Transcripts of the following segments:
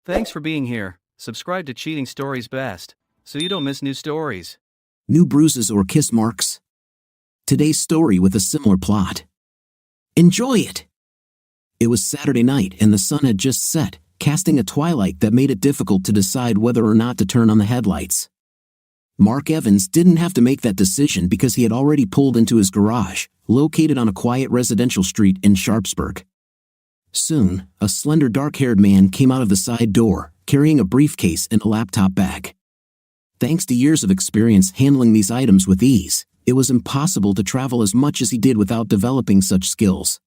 Thanks for being here. Subscribe to Cheating Stories Best, so you don't miss new stories. New bruises or kiss marks? Today's story with a similar plot. Enjoy it! It was Saturday night and the sun had just set, casting a twilight that made it difficult to decide whether or not to turn on the headlights. Mark Evans didn't have to make that decision because he had already pulled into his garage, located on a quiet residential street in Sharpsburg. Soon, a slender dark-haired man came out of the side door, carrying a briefcase and a laptop bag. Thanks to years of experience handling these items with ease, it was impossible to travel as much as he did without developing such skills.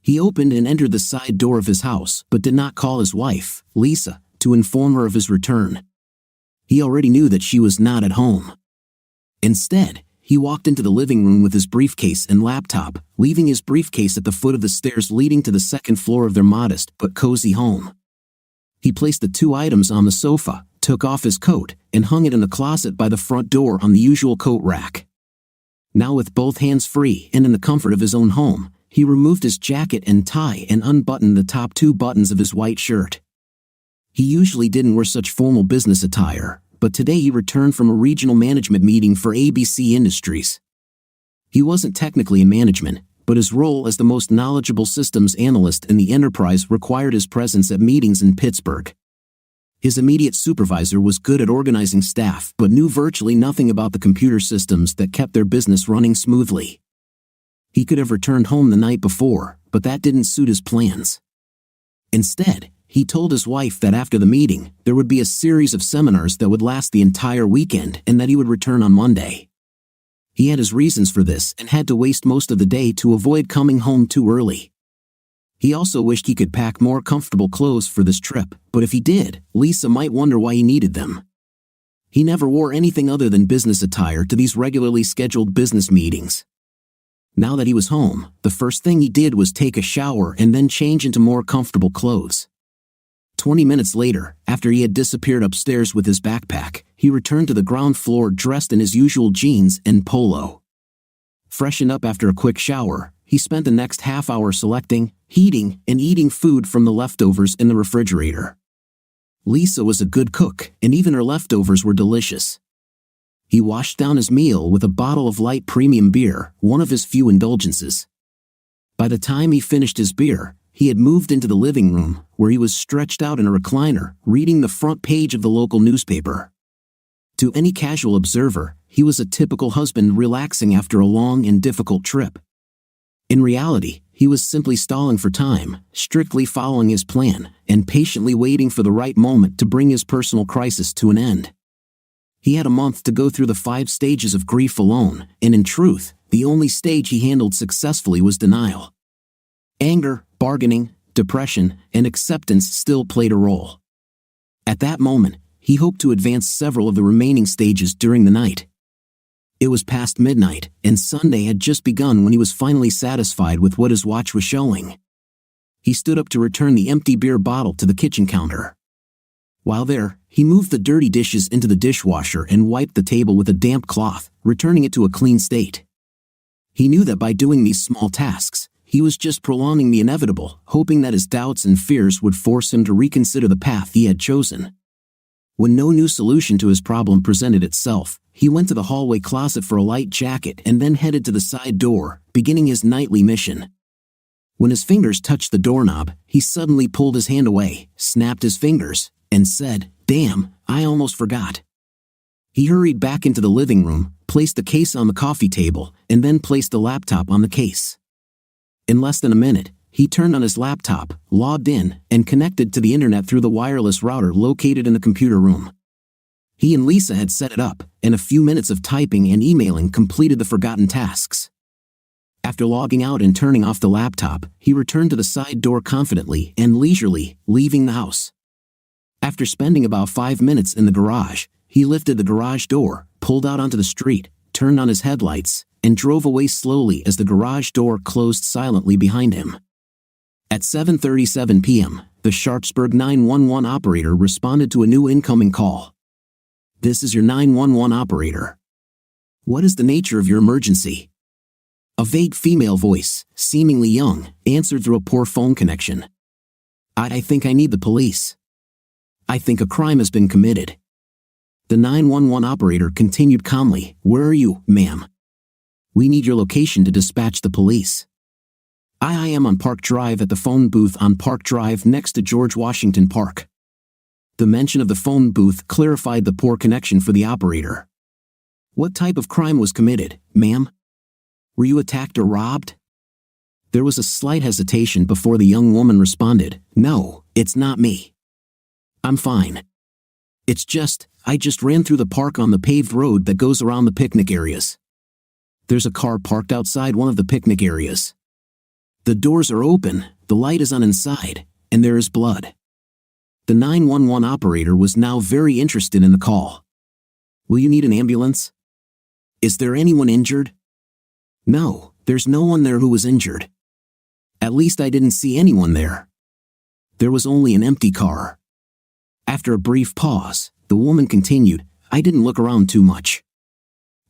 He opened and entered the side door of his house, but did not call his wife, Lisa, to inform her of his return. He already knew that she was not at home. Instead, he walked into the living room with his briefcase and laptop, leaving his briefcase at the foot of the stairs leading to the second floor of their modest but cozy home. He placed the two items on the sofa, took off his coat, and hung it in the closet by the front door on the usual coat rack. Now with both hands free and in the comfort of his own home, he removed his jacket and tie and unbuttoned the top two buttons of his white shirt. He usually didn't wear such formal business attire, but today he returned from a regional management meeting for ABC Industries. He wasn't technically in management, but his role as the most knowledgeable systems analyst in the enterprise required his presence at meetings in Pittsburgh. His immediate supervisor was good at organizing staff but knew virtually nothing about the computer systems that kept their business running smoothly. He could have returned home the night before, but that didn't suit his plans. Instead, he told his wife that after the meeting, there would be a series of seminars that would last the entire weekend and that he would return on Monday. He had his reasons for this and had to waste most of the day to avoid coming home too early. He also wished he could pack more comfortable clothes for this trip, but if he did, Lisa might wonder why he needed them. He never wore anything other than business attire to these regularly scheduled business meetings. Now that he was home, the first thing he did was take a shower and then change into more comfortable clothes. 20 minutes later, after he had disappeared upstairs with his backpack, he returned to the ground floor dressed in his usual jeans and polo. Freshened up after a quick shower, he spent the next half hour selecting, heating, and eating food from the leftovers in the refrigerator. Lisa was a good cook, and even her leftovers were delicious. He washed down his meal with a bottle of light premium beer, one of his few indulgences. By the time he finished his beer, he had moved into the living room, where he was stretched out in a recliner, reading the front page of the local newspaper. To any casual observer, he was a typical husband relaxing after a long and difficult trip. In reality, he was simply stalling for time, strictly following his plan, and patiently waiting for the right moment to bring his personal crisis to an end. He had a month to go through the 5 stages of grief alone, and in truth, the only stage he handled successfully was denial. Anger, bargaining, depression, and acceptance still played a role. At that moment, he hoped to advance several of the remaining stages during the night. It was past midnight, and Sunday had just begun when he was finally satisfied with what his watch was showing. He stood up to return the empty beer bottle to the kitchen counter. While there, he moved the dirty dishes into the dishwasher and wiped the table with a damp cloth, returning it to a clean state. He knew that by doing these small tasks, he was just prolonging the inevitable, hoping that his doubts and fears would force him to reconsider the path he had chosen. When no new solution to his problem presented itself, he went to the hallway closet for a light jacket and then headed to the side door, beginning his nightly mission. When his fingers touched the doorknob, he suddenly pulled his hand away, snapped his fingers, and said, "Damn, I almost forgot." He hurried back into the living room, placed the case on the coffee table, and then placed the laptop on the case. In less than a minute, he turned on his laptop, logged in, and connected to the internet through the wireless router located in the computer room. He and Lisa had set it up, and a few minutes of typing and emailing completed the forgotten tasks. After logging out and turning off the laptop, he returned to the side door confidently and leisurely, leaving the house. After spending about 5 minutes in the garage, he lifted the garage door, pulled out onto the street, turned on his headlights, and drove away slowly as the garage door closed silently behind him. At 7:37 p.m., the Sharpsburg 911 operator responded to a new incoming call. "This is your 911 operator. What is the nature of your emergency?" A vague female voice, seemingly young, answered through a poor phone connection. I think I need the police." I think a crime has been committed." The 911 operator continued calmly, "Where are you, ma'am? We need your location to dispatch the police." I am on Park Drive at the phone booth on Park Drive next to George Washington Park." The mention of the phone booth clarified the poor connection for the operator. "What type of crime was committed, ma'am? Were you attacked or robbed?" There was a slight hesitation before the young woman responded, "No, it's not me. I'm fine. I just ran through the park on the paved road that goes around the picnic areas. There's a car parked outside one of the picnic areas. The doors are open, the light is on inside, and there is blood." The 911 operator was now very interested in the call. "Will you need an ambulance? Is there anyone injured?" "No, there's no one there who was injured. At least I didn't see anyone there. There was only an empty car." After a brief pause, the woman continued, "I didn't look around too much.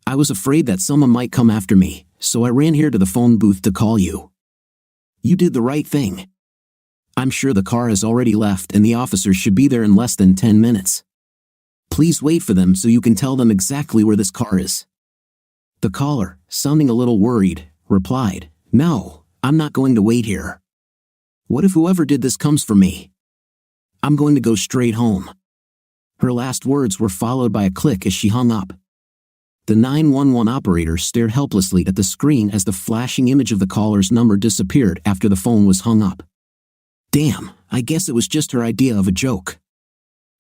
I was afraid that someone might come after me, so I ran here to the phone booth to call you. You did the right thing. I'm sure the car has already left and the officers should be there in less than 10 minutes. Please wait for them so you can tell them exactly where this car is." The caller, sounding a little worried, replied, "No, I'm not going to wait here. What if whoever did this comes for me? I'm going to go straight home." Her last words were followed by a click as she hung up. The 911 operator stared helplessly at the screen as the flashing image of the caller's number disappeared after the phone was hung up. "Damn, I guess it was just her idea of a joke.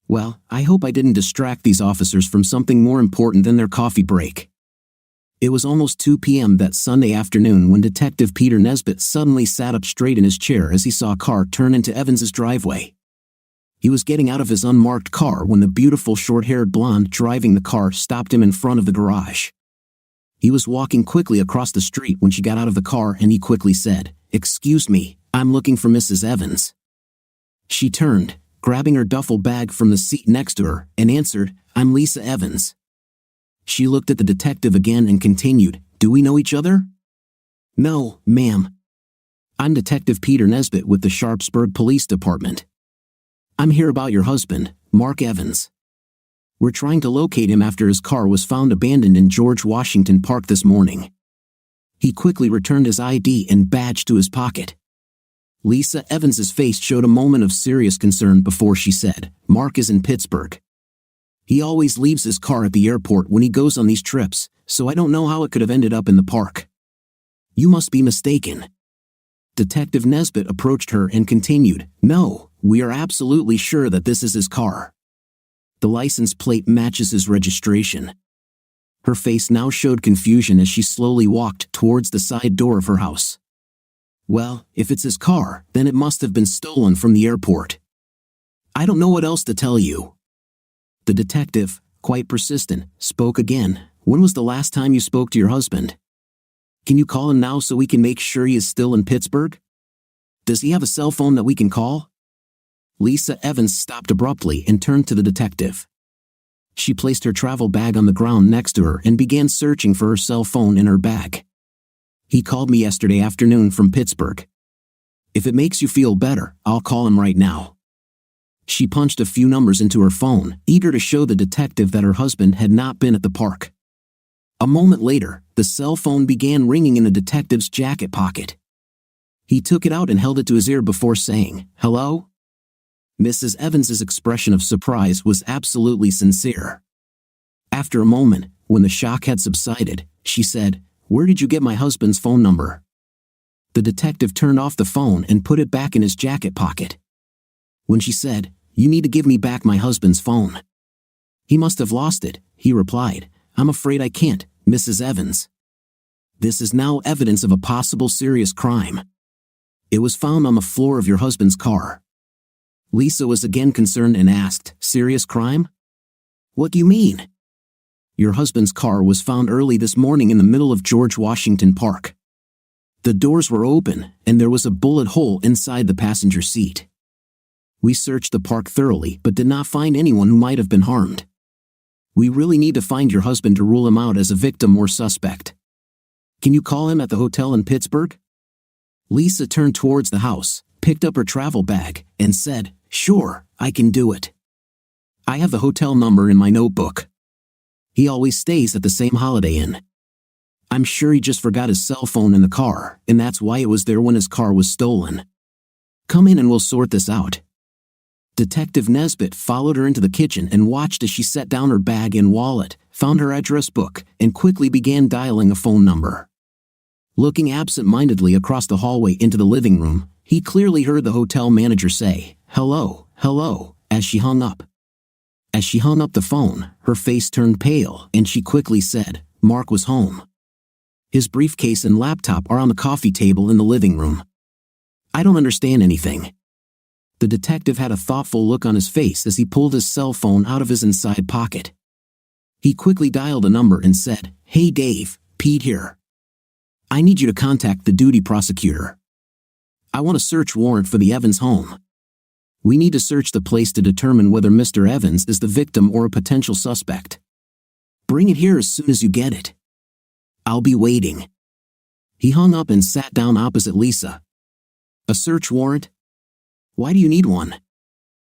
Well, I hope I didn't distract these officers from something more important than their coffee break." It was almost 2 p.m. that Sunday afternoon when Detective Peter Nesbitt suddenly sat up straight in his chair as he saw a car turn into Evans's driveway. He was getting out of his unmarked car when the beautiful short-haired blonde driving the car stopped him in front of the garage. He was walking quickly across the street when she got out of the car and he quickly said, "Excuse me, I'm looking for Mrs. Evans." She turned, grabbing her duffel bag from the seat next to her, and answered, "I'm Lisa Evans." She looked at the detective again and continued, "Do we know each other?" "No, ma'am. I'm Detective Peter Nesbitt with the Sharpsburg Police Department. I'm here about your husband, Mark Evans. We're trying to locate him after his car was found abandoned in George Washington Park this morning." He quickly returned his ID and badge to his pocket. Lisa Evans's face showed a moment of serious concern before she said, "Mark is in Pittsburgh. He always leaves his car at the airport when he goes on these trips, so I don't know how it could have ended up in the park. You must be mistaken." Detective Nesbitt approached her and continued, "No, we are absolutely sure that this is his car. The license plate matches his registration." Her face now showed confusion as she slowly walked towards the side door of her house. "Well, if it's his car, then it must have been stolen from the airport. I don't know what else to tell you." The detective, quite persistent, spoke again. "When was the last time you spoke to your husband? Can you call him now so we can make sure he is still in Pittsburgh? Does he have a cell phone that we can call?" Lisa Evans stopped abruptly and turned to the detective. She placed her travel bag on the ground next to her and began searching for her cell phone in her bag. "He called me yesterday afternoon from Pittsburgh. If it makes you feel better, I'll call him right now." She punched a few numbers into her phone, eager to show the detective that her husband had not been at the park. A moment later, the cell phone began ringing in the detective's jacket pocket. He took it out and held it to his ear before saying, "Hello?" Mrs. Evans's expression of surprise was absolutely sincere. After a moment, when the shock had subsided, she said, "Where did you get my husband's phone number?" The detective turned off the phone and put it back in his jacket pocket. When she said, "You need to give me back my husband's phone." "He must have lost it," he replied. "I'm afraid I can't, Mrs. Evans. This is now evidence of a possible serious crime. It was found on the floor of your husband's car." Lisa was again concerned and asked, "Serious crime? What do you mean?" "Your husband's car was found early this morning in the middle of George Washington Park. The doors were open, and there was a bullet hole inside the passenger seat. We searched the park thoroughly but did not find anyone who might have been harmed. We really need to find your husband to rule him out as a victim or suspect. Can you call him at the hotel in Pittsburgh?" Lisa turned towards the house, picked up her travel bag, and said, "Sure, I can do it." I have the hotel number in my notebook. He always stays at the same Holiday Inn. I'm sure he just forgot his cell phone in the car, and that's why it was there when his car was stolen. Come in and we'll sort this out." Detective Nesbitt followed her into the kitchen and watched as she set down her bag and wallet, found her address book, and quickly began dialing a phone number. Looking absent-mindedly across the hallway into the living room, he clearly heard the hotel manager say, "Hello, hello," as she hung up. As she hung up the phone, her face turned pale and she quickly said, "Mark was home. His briefcase and laptop are on the coffee table in the living room. I don't understand anything." The detective had a thoughtful look on his face as he pulled his cell phone out of his inside pocket. He quickly dialed a number and said, "Hey Dave, Pete here. I need you to contact the duty prosecutor. I want a search warrant for the Evans home. We need to search the place to determine whether Mr. Evans is the victim or a potential suspect. Bring it here as soon as you get it. I'll be waiting." He hung up and sat down opposite Lisa. "A search warrant? Why do you need one?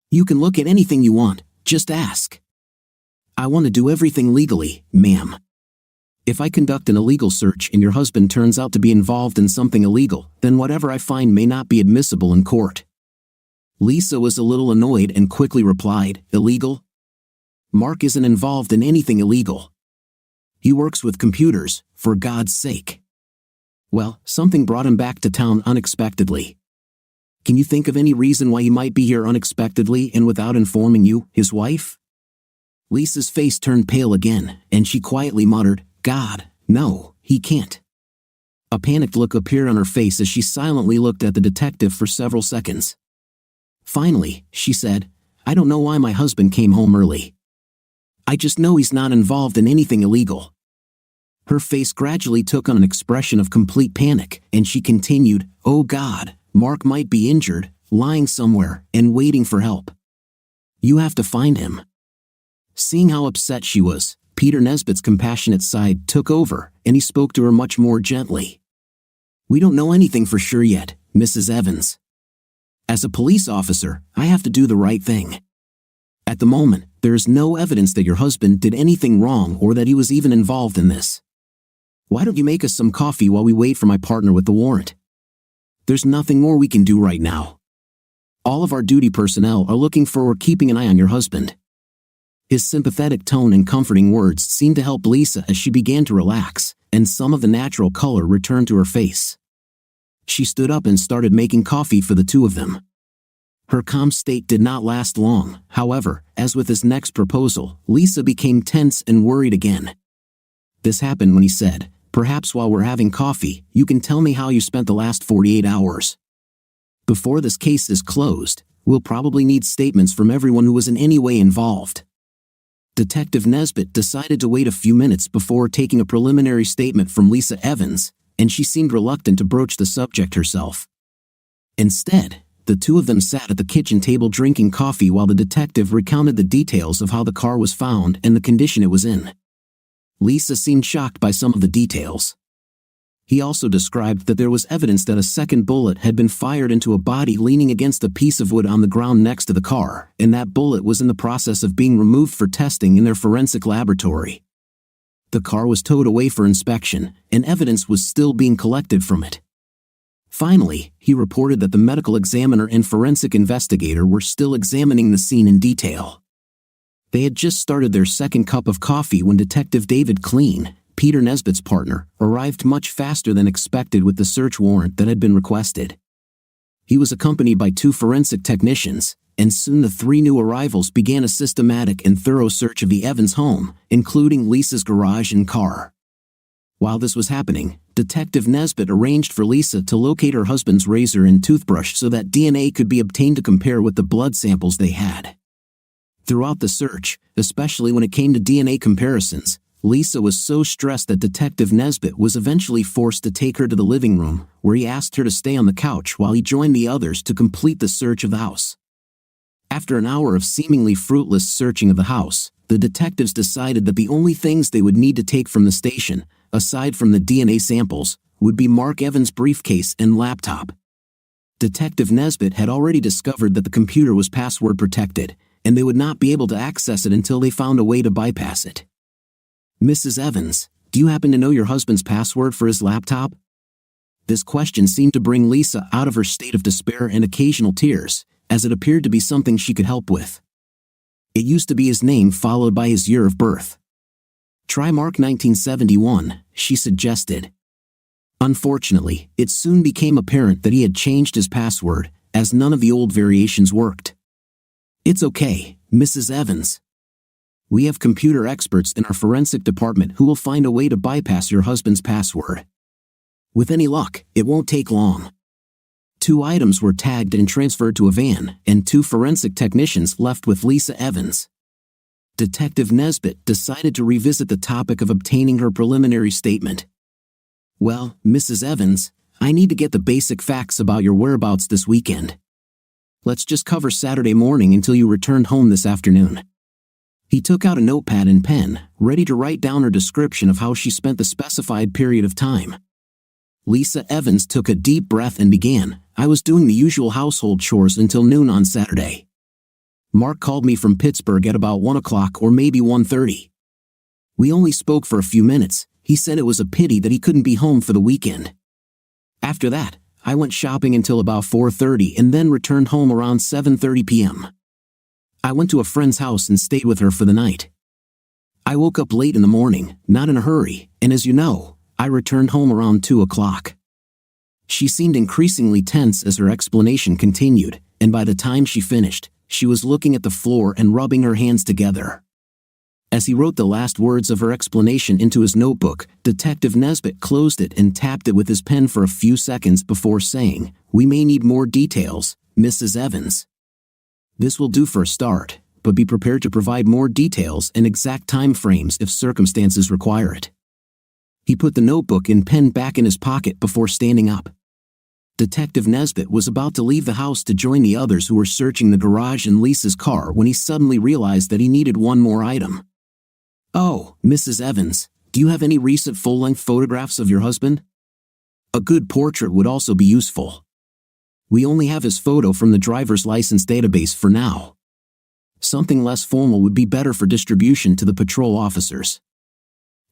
You can look at anything you want, just ask." "I want to do everything legally, ma'am. If I conduct an illegal search and your husband turns out to be involved in something illegal, then whatever I find may not be admissible in court." Lisa was a little annoyed and quickly replied, "Illegal? Mark isn't involved in anything illegal. He works with computers, for God's sake. Well, something brought him back to town unexpectedly. Can you think of any reason why he might be here unexpectedly and without informing you, his wife?" Lisa's face turned pale again, and she quietly muttered, "God, no, he can't." A panicked look appeared on her face as she silently looked at the detective for several seconds. Finally, she said, "I don't know why my husband came home early. I just know he's not involved in anything illegal." Her face gradually took on an expression of complete panic, and she continued, "Oh God, Mark might be injured, lying somewhere, and waiting for help. You have to find him." Seeing how upset she was, Peter Nesbitt's compassionate side took over, and he spoke to her much more gently. "We don't know anything for sure yet, Mrs. Evans. As a police officer, I have to do the right thing. At the moment, there is no evidence that your husband did anything wrong or that he was even involved in this. Why don't you make us some coffee while we wait for my partner with the warrant? There's nothing more we can do right now. All of our duty personnel are looking for or keeping an eye on your husband." His sympathetic tone and comforting words seemed to help Lisa as she began to relax, and some of the natural color returned to her face. She stood up and started making coffee for the two of them. Her calm state did not last long, however, as with his next proposal, Lisa became tense and worried again. This happened when he said, "Perhaps while we're having coffee, you can tell me how you spent the last 48 hours. Before this case is closed, we'll probably need statements from everyone who was in any way involved." Detective Nesbitt decided to wait a few minutes before taking a preliminary statement from Lisa Evans, and she seemed reluctant to broach the subject herself. Instead, the two of them sat at the kitchen table drinking coffee while the detective recounted the details of how the car was found and the condition it was in. Lisa seemed shocked by some of the details. He also described that there was evidence that a second bullet had been fired into a body leaning against a piece of wood on the ground next to the car, and that bullet was in the process of being removed for testing in their forensic laboratory. The car was towed away for inspection, and evidence was still being collected from it. Finally, he reported that the medical examiner and forensic investigator were still examining the scene in detail. They had just started their second cup of coffee when Detective David Clean, Peter Nesbitt's partner, arrived much faster than expected with the search warrant that had been requested. He was accompanied by two forensic technicians, and soon the three new arrivals began a systematic and thorough search of the Evans home, including Lisa's garage and car. While this was happening, Detective Nesbitt arranged for Lisa to locate her husband's razor and toothbrush so that DNA could be obtained to compare with the blood samples they had. Throughout the search, especially when it came to DNA comparisons, Lisa was so stressed that Detective Nesbitt was eventually forced to take her to the living room, where he asked her to stay on the couch while he joined the others to complete the search of the house. After an hour of seemingly fruitless searching of the house, the detectives decided that the only things they would need to take from the station, aside from the DNA samples, would be Mark Evans' briefcase and laptop. Detective Nesbitt had already discovered that the computer was password protected, and they would not be able to access it until they found a way to bypass it. Mrs. Evans, do you happen to know your husband's password for his laptop? This question seemed to bring Lisa out of her state of despair and occasional tears, as it appeared to be something she could help with. It used to be his name followed by his year of birth. Try Mark 1971, she suggested. Unfortunately, it soon became apparent that he had changed his password, as none of the old variations worked. It's okay, Mrs. Evans. We have computer experts in our forensic department who will find a way to bypass your husband's password. With any luck, it won't take long. 2 items were tagged and transferred to a van, and 2 forensic technicians left with Lisa Evans. Detective Nesbitt decided to revisit the topic of obtaining her preliminary statement. Well, Mrs. Evans, I need to get the basic facts about your whereabouts this weekend. Let's just cover Saturday morning until you returned home this afternoon. He took out a notepad and pen, ready to write down her description of how she spent the specified period of time. Lisa Evans took a deep breath and began, I was doing the usual household chores until noon on Saturday. Mark called me from Pittsburgh at about 1 o'clock or maybe 1:30. We only spoke for a few minutes. He said it was a pity that he couldn't be home for the weekend. After that, I went shopping until about 4:30 and then returned home around 7:30 p.m. I went to a friend's house and stayed with her for the night. I woke up late in the morning, not in a hurry, and as you know, I returned home around 2 o'clock. She seemed increasingly tense as her explanation continued, and by the time she finished, she was looking at the floor and rubbing her hands together. As he wrote the last words of her explanation into his notebook, Detective Nesbitt closed it and tapped it with his pen for a few seconds before saying, We may need more details, Mrs. Evans. This will do for a start, but be prepared to provide more details and exact time frames if circumstances require it. He put the notebook and pen back in his pocket before standing up. Detective Nesbitt was about to leave the house to join the others who were searching the garage and Lisa's car when he suddenly realized that he needed one more item. Oh, Mrs. Evans, do you have any recent full-length photographs of your husband? A good portrait would also be useful. We only have his photo from the driver's license database for now. Something less formal would be better for distribution to the patrol officers.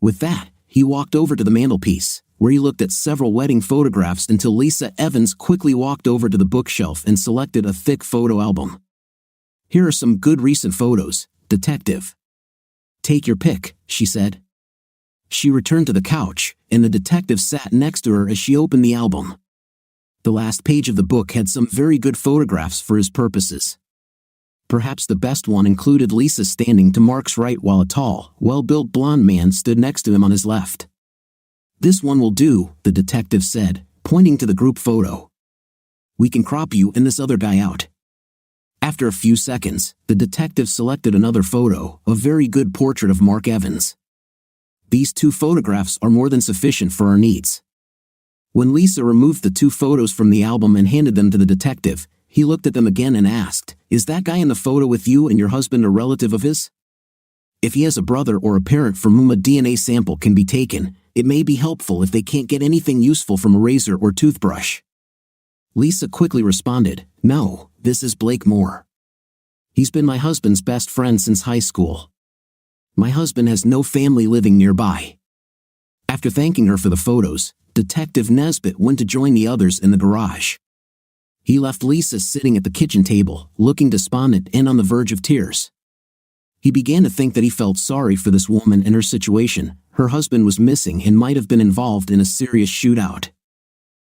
With that, he walked over to the mantelpiece, where he looked at several wedding photographs until Lisa Evans quickly walked over to the bookshelf and selected a thick photo album. Here are some good recent photos, Detective. Take your pick, she said. She returned to the couch, and the detective sat next to her as she opened the album. The last page of the book had some very good photographs for his purposes. Perhaps the best one included Lisa standing to Mark's right while a tall, well-built blonde man stood next to him on his left. This one will do, the detective said, pointing to the group photo. We can crop you and this other guy out. After a few seconds, the detective selected another photo, a very good portrait of Mark Evans. These 2 photographs are more than sufficient for our needs. When Lisa removed the 2 photos from the album and handed them to the detective, he looked at them again and asked, Is that guy in the photo with you and your husband a relative of his? If he has a brother or a parent from whom a DNA sample can be taken, it may be helpful if they can't get anything useful from a razor or toothbrush. Lisa quickly responded, No, this is Blake Moore. He's been my husband's best friend since high school. My husband has no family living nearby. After thanking her for the photos, Detective Nesbitt went to join the others in the garage. He left Lisa sitting at the kitchen table, looking despondent and on the verge of tears. He began to think that he felt sorry for this woman and her situation. Her husband was missing and might have been involved in a serious shootout.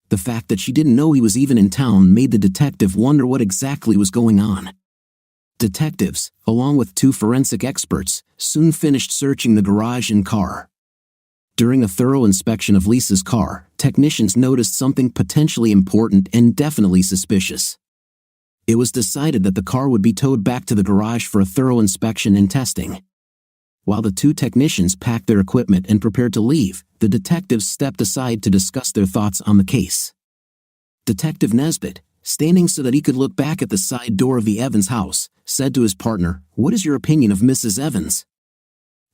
The fact that she didn't know he was even in town made the detective wonder what exactly was going on. Detectives, along with 2 forensic experts, soon finished searching the garage and car. During a thorough inspection of Lisa's car, technicians noticed something potentially important and definitely suspicious. It was decided that the car would be towed back to the garage for a thorough inspection and testing. While the 2 technicians packed their equipment and prepared to leave, the detectives stepped aside to discuss their thoughts on the case. Detective Nesbitt, standing so that he could look back at the side door of the Evans house, said to his partner, What is your opinion of Mrs. Evans?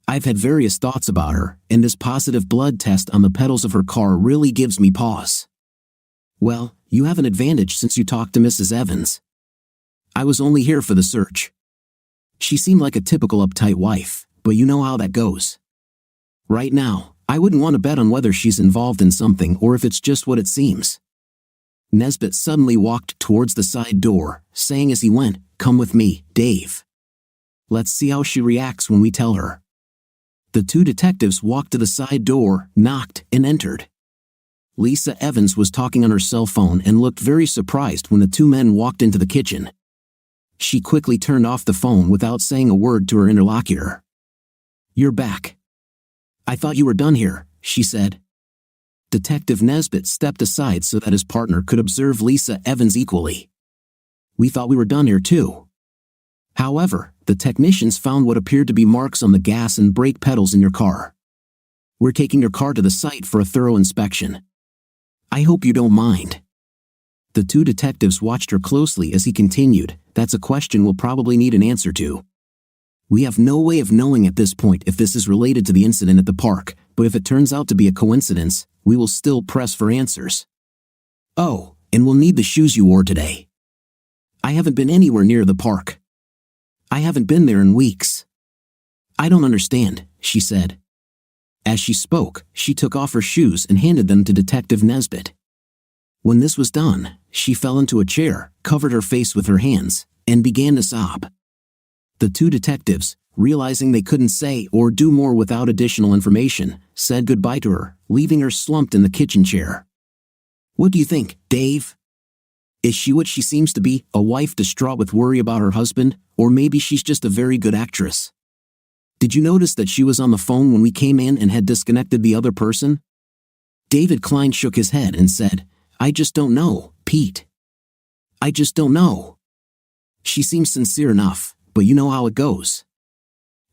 I've had various thoughts about her, and this positive blood test on the pedals of her car really gives me pause. Well, you have an advantage since you talked to Mrs. Evans. I was only here for the search. She seemed like a typical uptight wife, but you know how that goes. Right now, I wouldn't want to bet on whether she's involved in something or if it's just what it seems. Nesbitt suddenly walked towards the side door, saying as he went, "Come with me, Dave. Let's see how she reacts when we tell her." The two detectives walked to the side door, knocked, and entered. Lisa Evans was talking on her cell phone and looked very surprised when the two men walked into the kitchen. She quickly turned off the phone without saying a word to her interlocutor. "You're back. I thought you were done here," she said. Detective Nesbitt stepped aside so that his partner could observe Lisa Evans equally. "We thought we were done here too." However, the technicians found what appeared to be marks on the gas and brake pedals in your car. "We're taking your car to the site for a thorough inspection. I hope you don't mind." The two detectives watched her closely as he continued, "That's a question we'll probably need an answer to. We have no way of knowing at this point if this is related to the incident at the park, but if it turns out to be a coincidence, we will still press for answers. Oh, and we'll need the shoes you wore today. I haven't been anywhere near the park. I haven't been there in weeks." "I don't understand," she said. As she spoke, she took off her shoes and handed them to Detective Nesbitt. When this was done, she fell into a chair, covered her face with her hands, and began to sob. The two detectives, realizing they couldn't say or do more without additional information, said goodbye to her, leaving her slumped in the kitchen chair. "What do you think, Dave? Is she what she seems to be, a wife distraught with worry about her husband, or maybe she's just a very good actress? Did you notice that she was on the phone when we came in and had disconnected the other person?" David Klein shook his head and said, "I just don't know, Pete. I just don't know. She seems sincere enough, but you know how it goes.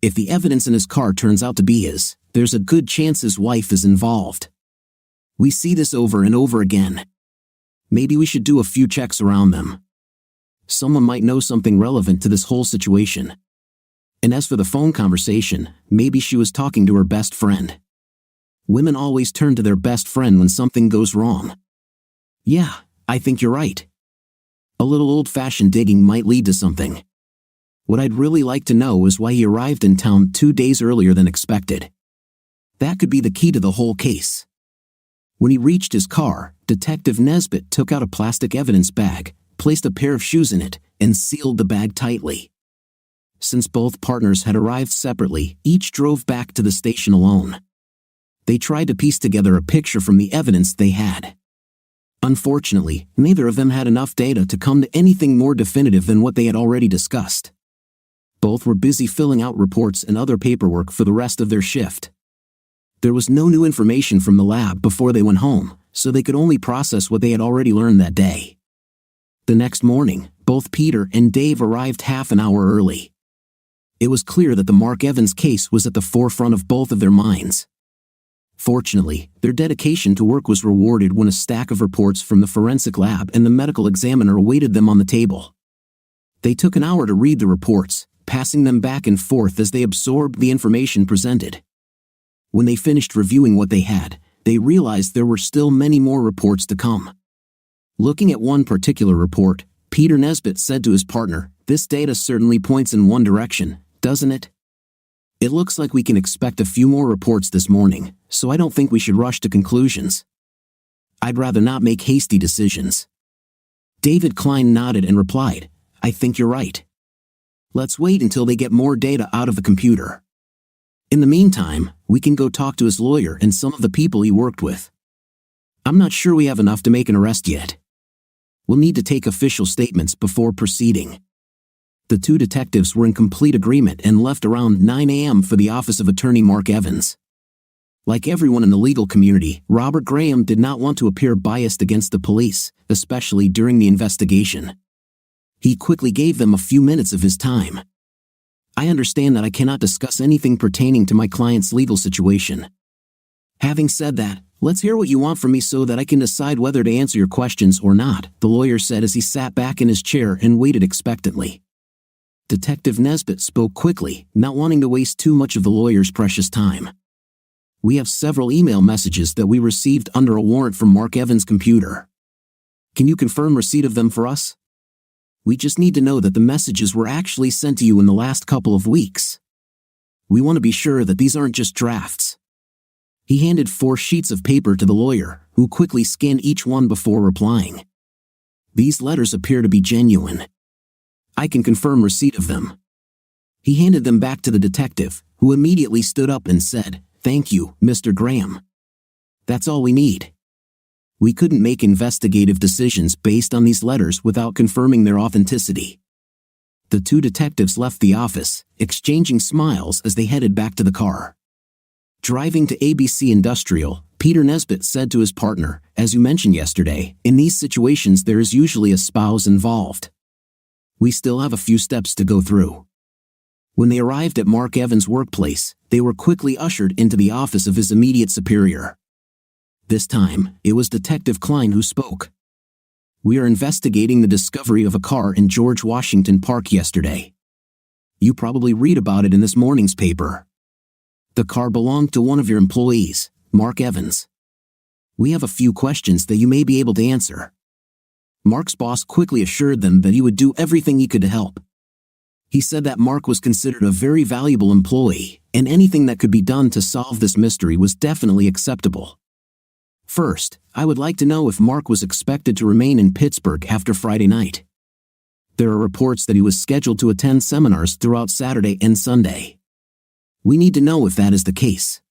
If the evidence in his car turns out to be his, there's a good chance his wife is involved. We see this over and over again. Maybe we should do a few checks around them. Someone might know something relevant to this whole situation. And as for the phone conversation, maybe she was talking to her best friend. Women always turn to their best friend when something goes wrong. Yeah, I think you're right. A little old-fashioned digging might lead to something. What I'd really like to know is why he arrived in town 2 days earlier than expected. That could be the key to the whole case." When he reached his car, Detective Nesbitt took out a plastic evidence bag, placed a pair of shoes in it, and sealed the bag tightly. Since both partners had arrived separately, each drove back to the station alone. They tried to piece together a picture from the evidence they had. Unfortunately, neither of them had enough data to come to anything more definitive than what they had already discussed. Both were busy filling out reports and other paperwork for the rest of their shift. There was no new information from the lab before they went home, so they could only process what they had already learned that day. The next morning, both Peter and Dave arrived half an hour early. It was clear that the Mark Evans case was at the forefront of both of their minds. Fortunately, their dedication to work was rewarded when a stack of reports from the forensic lab and the medical examiner awaited them on the table. They took an hour to read the reports, passing them back and forth as they absorbed the information presented. When they finished reviewing what they had, they realized there were still many more reports to come. Looking at one particular report, Peter Nesbitt said to his partner, "This data certainly points in one direction, doesn't it? It looks like we can expect a few more reports this morning, so I don't think we should rush to conclusions. I'd rather not make hasty decisions." David Klein nodded and replied, "I think you're right. Let's wait until they get more data out of the computer. In the meantime, we can go talk to his lawyer and some of the people he worked with. I'm not sure we have enough to make an arrest yet. We'll need to take official statements before proceeding." The two detectives were in complete agreement and left around 9 a.m. for the office of attorney Mark Evans. Like everyone in the legal community, Robert Graham did not want to appear biased against the police, especially during the investigation. He quickly gave them a few minutes of his time. "I understand that I cannot discuss anything pertaining to my client's legal situation. Having said that, let's hear what you want from me so that I can decide whether to answer your questions or not," the lawyer said as he sat back in his chair and waited expectantly. Detective Nesbitt spoke quickly, not wanting to waste too much of the lawyer's precious time. "We have several email messages that we received under a warrant from Mark Evans' computer. Can you confirm receipt of them for us?" We just need to know that the messages were actually sent to you in the last couple of weeks. We want to be sure that these aren't just drafts." He handed 4 sheets of paper to the lawyer, who quickly scanned each one before replying. "These letters appear to be genuine. I can confirm receipt of them." He handed them back to the detective, who immediately stood up and said, "Thank you, Mr. Graham. That's all we need. We couldn't make investigative decisions based on these letters without confirming their authenticity." The 2 detectives left the office, exchanging smiles as they headed back to the car. Driving to ABC Industrial, Peter Nesbitt said to his partner, "As you mentioned yesterday, in these situations there is usually a spouse involved. We still have a few steps to go through." When they arrived at Mark Evans' workplace, they were quickly ushered into the office of his immediate superior. This time, it was Detective Klein who spoke. "We are investigating the discovery of a car in George Washington Park yesterday. You probably read about it in this morning's paper. The car belonged to one of your employees, Mark Evans. We have a few questions that you may be able to answer." Mark's boss quickly assured them that he would do everything he could to help. He said that Mark was considered a very valuable employee, and anything that could be done to solve this mystery was definitely acceptable. "First, I would like to know if Mark was expected to remain in Pittsburgh after Friday night. There are reports that he was scheduled to attend seminars throughout Saturday and Sunday. We need to know if that is the case."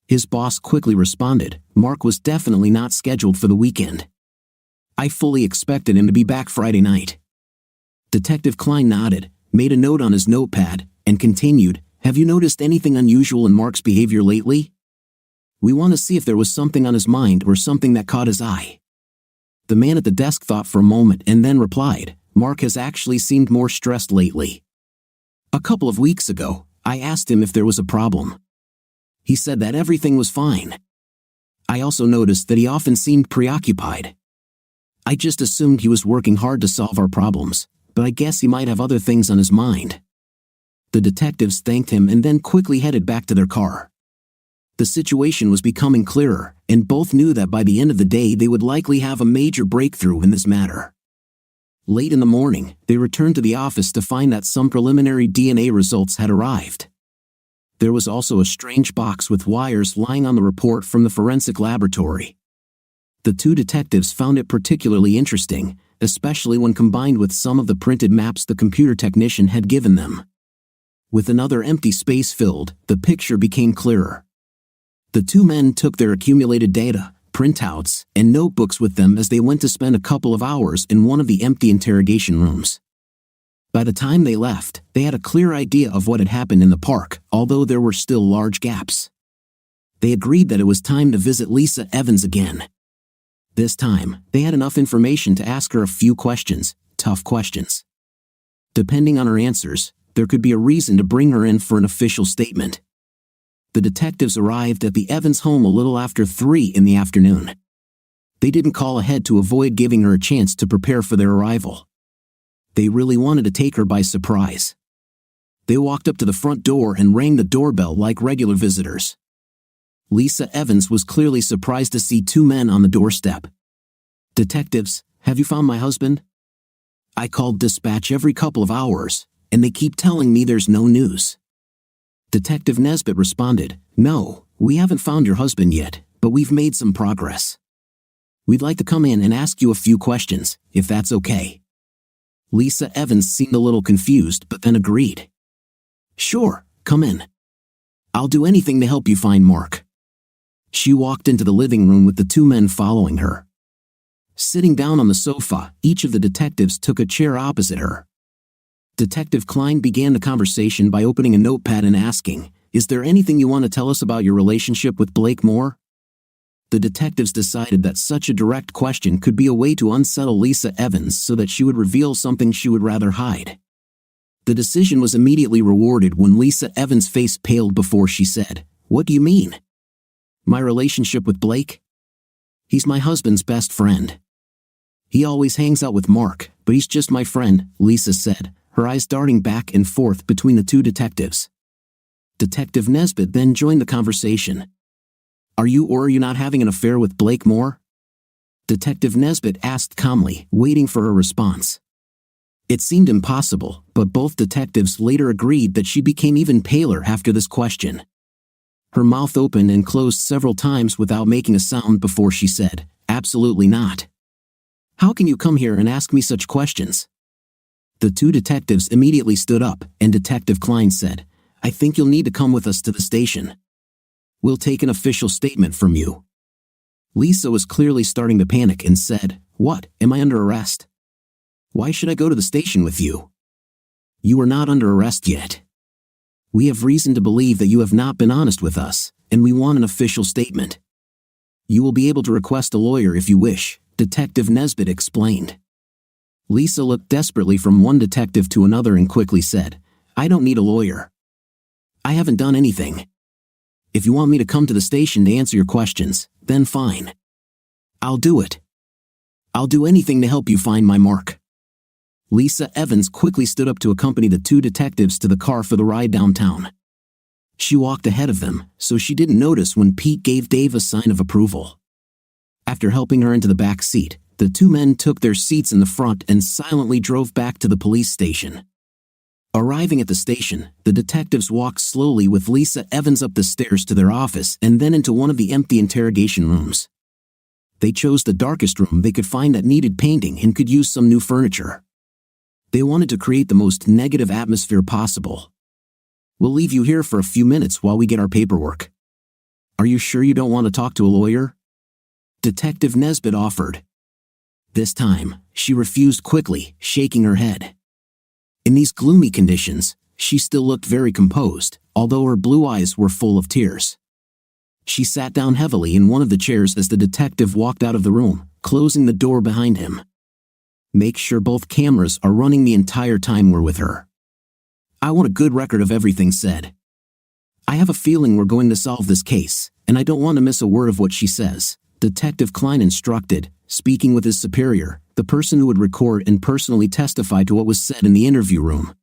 His boss quickly responded, "Mark was definitely not scheduled for the weekend. I fully expected him to be back Friday night." Detective Klein nodded, made a note on his notepad, and continued, "Have you noticed anything unusual in Mark's behavior lately? We want to see if there was something on his mind or something that caught his eye." The man at the desk thought for a moment and then replied, "Mark has actually seemed more stressed lately. A couple of weeks ago, I asked him if there was a problem. He said that everything was fine. I also noticed that he often seemed preoccupied. I just assumed he was working hard to solve our problems, but I guess he might have other things on his mind." The detectives thanked him and then quickly headed back to their car. The situation was becoming clearer, and both knew that by the end of the day they would likely have a major breakthrough in this matter. Late in the morning, they returned to the office to find that some preliminary DNA results had arrived. There was also a strange box with wires lying on the report from the forensic laboratory. The 2 detectives found it particularly interesting, especially when combined with some of the printed maps the computer technician had given them. With another empty space filled, the picture became clearer. The 2 men took their accumulated data, printouts, and notebooks with them as they went to spend a couple of hours in one of the empty interrogation rooms. By the time they left, they had a clear idea of what had happened in the park, although there were still large gaps. They agreed that it was time to visit Lisa Evans again. This time, they had enough information to ask her a few questions, tough questions. Depending on her answers, there could be a reason to bring her in for an official statement. The detectives arrived at the Evans home a little after 3 in the afternoon. They didn't call ahead to avoid giving her a chance to prepare for their arrival. They really wanted to take her by surprise. They walked up to the front door and rang the doorbell like regular visitors. Lisa Evans was clearly surprised to see 2 men on the doorstep. "Detectives, have you found my husband? I called dispatch every couple of hours, and they keep telling me there's no news." Detective Nesbitt responded, "No, we haven't found your husband yet, but we've made some progress. We'd like to come in and ask you a few questions, if that's okay." Lisa Evans seemed a little confused but then agreed. "Sure, come in. I'll do anything to help you find Mark." She walked into the living room with the 2 men following her. Sitting down on the sofa, each of the detectives took a chair opposite her. Detective Klein began the conversation by opening a notepad and asking, "Is there anything you want to tell us about your relationship with Blake Moore?" The detectives decided that such a direct question could be a way to unsettle Lisa Evans so that she would reveal something she would rather hide. The decision was immediately rewarded when Lisa Evans' face paled before she said, "What do you mean? My relationship with Blake? He's my husband's best friend. He always hangs out with Mark, but he's just my friend," Lisa said, her eyes darting back and forth between the 2 detectives. Detective Nesbitt then joined the conversation. "Are you or are you not having an affair with Blake Moore?" Detective Nesbitt asked calmly, waiting for a response. It seemed impossible, but both detectives later agreed that she became even paler after this question. Her mouth opened and closed several times without making a sound before she said, "Absolutely not. How can you come here and ask me such questions?" The two detectives immediately stood up, and Detective Klein said, "I think you'll need to come with us to the station. We'll take an official statement from you." Lisa was clearly starting to panic and said, "What, am I under arrest? Why should I go to the station with you?" "You are not under arrest yet. We have reason to believe that you have not been honest with us, and we want an official statement. You will be able to request a lawyer if you wish," Detective Nesbitt explained. Lisa looked desperately from one detective to another and quickly said, "I don't need a lawyer. I haven't done anything. If you want me to come to the station to answer your questions, then fine. I'll do it. I'll do anything to help you find my mark." Lisa Evans quickly stood up to accompany the two detectives to the car for the ride downtown. She walked ahead of them, so she didn't notice when Pete gave Dave a sign of approval. After helping her into the back seat, the two men took their seats in the front and silently drove back to the police station. Arriving at the station, the detectives walked slowly with Lisa Evans up the stairs to their office and then into one of the empty interrogation rooms. They chose the darkest room they could find that needed painting and could use some new furniture. They wanted to create the most negative atmosphere possible. "We'll leave you here for a few minutes while we get our paperwork. Are you sure you don't want to talk to a lawyer?" Detective Nesbitt offered. This time, she refused quickly, shaking her head. In these gloomy conditions, she still looked very composed, although her blue eyes were full of tears. She sat down heavily in one of the chairs as the detective walked out of the room, closing the door behind him. "Make sure both cameras are running the entire time we're with her. I want a good record of everything said. I have a feeling we're going to solve this case, and I don't want to miss a word of what she says," Detective Klein instructed, speaking with his superior, the person who would record and personally testify to what was said in the interview room.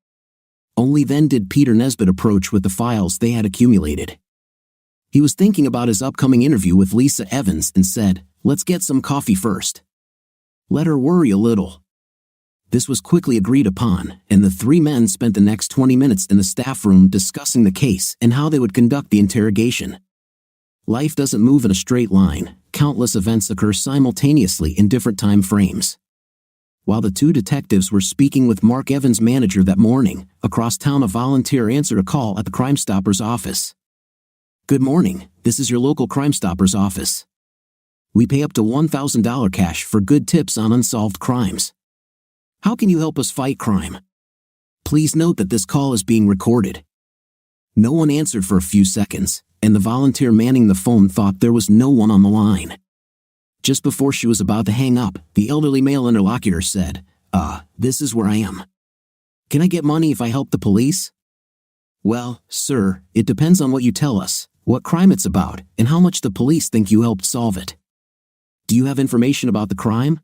Only then did Peter Nesbitt approach with the files they had accumulated. He was thinking about his upcoming interview with Lisa Evans and said, "Let's get some coffee first. Let her worry a little." This was quickly agreed upon, and the three men spent the next 20 minutes in the staff room discussing the case and how they would conduct the interrogation. Life doesn't move in a straight line. Countless events occur simultaneously in different time frames. While the two detectives were speaking with Mark Evans' manager that morning, across town a volunteer answered a call at the Crime Stoppers office. "Good morning, this is your local Crime Stoppers office. We pay up to $1,000 cash for good tips on unsolved crimes. How can you help us fight crime? Please note that this call is being recorded." No one answered for a few seconds, and the volunteer manning the phone thought there was no one on the line. Just before she was about to hang up, the elderly male interlocutor said, This is where I am. Can I get money if I help the police?" "Well, sir, it depends on what you tell us, what crime it's about, and how much the police think you helped solve it. Do you have information about the crime?"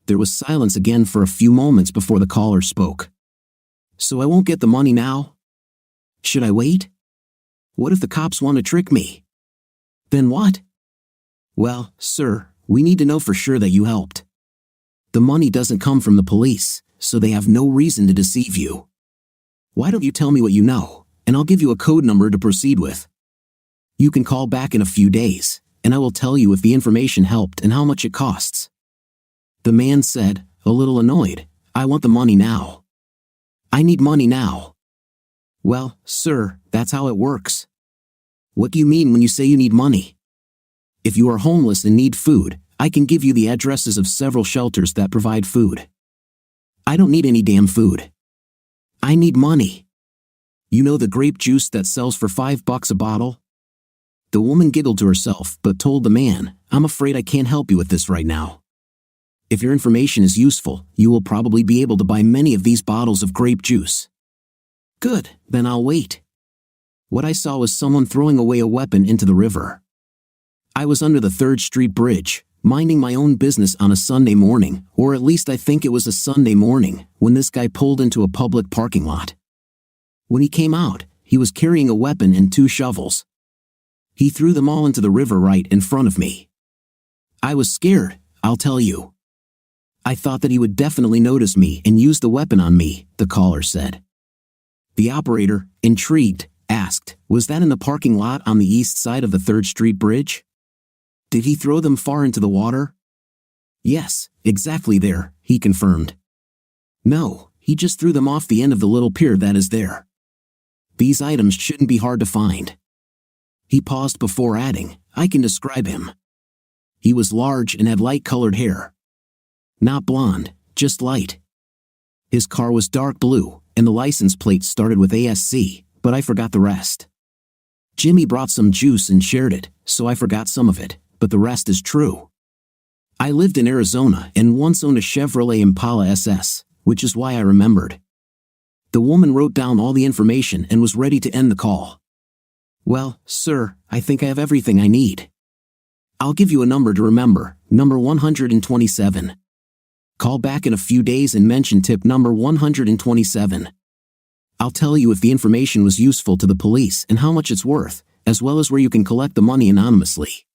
There was silence again for a few moments before the caller spoke. "So I won't get the money now? Should I wait? What if the cops want to trick me? Then what?" "Well, sir, we need to know for sure that you helped. The money doesn't come from the police, so they have no reason to deceive you. Why don't you tell me what you know, and I'll give you a code number to proceed with. You can call back in a few days, and I will tell you if the information helped and how much it costs." The man said, a little annoyed, "I want the money now. I need money now." "Well, sir, that's how it works. What do you mean when you say you need money? If you are homeless and need food, I can give you the addresses of several shelters that provide food. I don't need any damn food. I need money. You know the grape juice that sells for $5 a bottle?" The woman giggled to herself but told the man, "I'm afraid I can't help you with this right now. If your information is useful, you will probably be able to buy many of these bottles of grape juice." "Good, then I'll wait." What I saw was someone throwing away a weapon into the river. I was under the 3rd Street Bridge, minding my own business on a Sunday morning, or at least I think it was a Sunday morning, when this guy pulled into a public parking lot. When he came out, he was carrying a weapon and 2 shovels. He threw them all into the river right in front of me. I was scared, I'll tell you. I thought that he would definitely notice me and use the weapon on me, the caller said. The operator, intrigued, asked, was that in the parking lot on the east side of the 3rd Street Bridge? Did he throw them far into the water? Yes, exactly there, he confirmed. No, he just threw them off the end of the little pier that is there. These items shouldn't be hard to find. He paused before adding, I can describe him. He was large and had light-colored hair. Not blonde, just light. His car was dark blue, and the license plate started with ASC, but I forgot the rest. Jimmy brought some juice and shared it, so I forgot some of it, but the rest is true. I lived in Arizona and once owned a Chevrolet Impala SS, which is why I remembered. The woman wrote down all the information and was ready to end the call. Well, sir, I think I have everything I need. I'll give you a number to remember, number 127. Call back in a few days and mention tip number 127. I'll tell you if the information was useful to the police and how much it's worth, as well as where you can collect the money anonymously.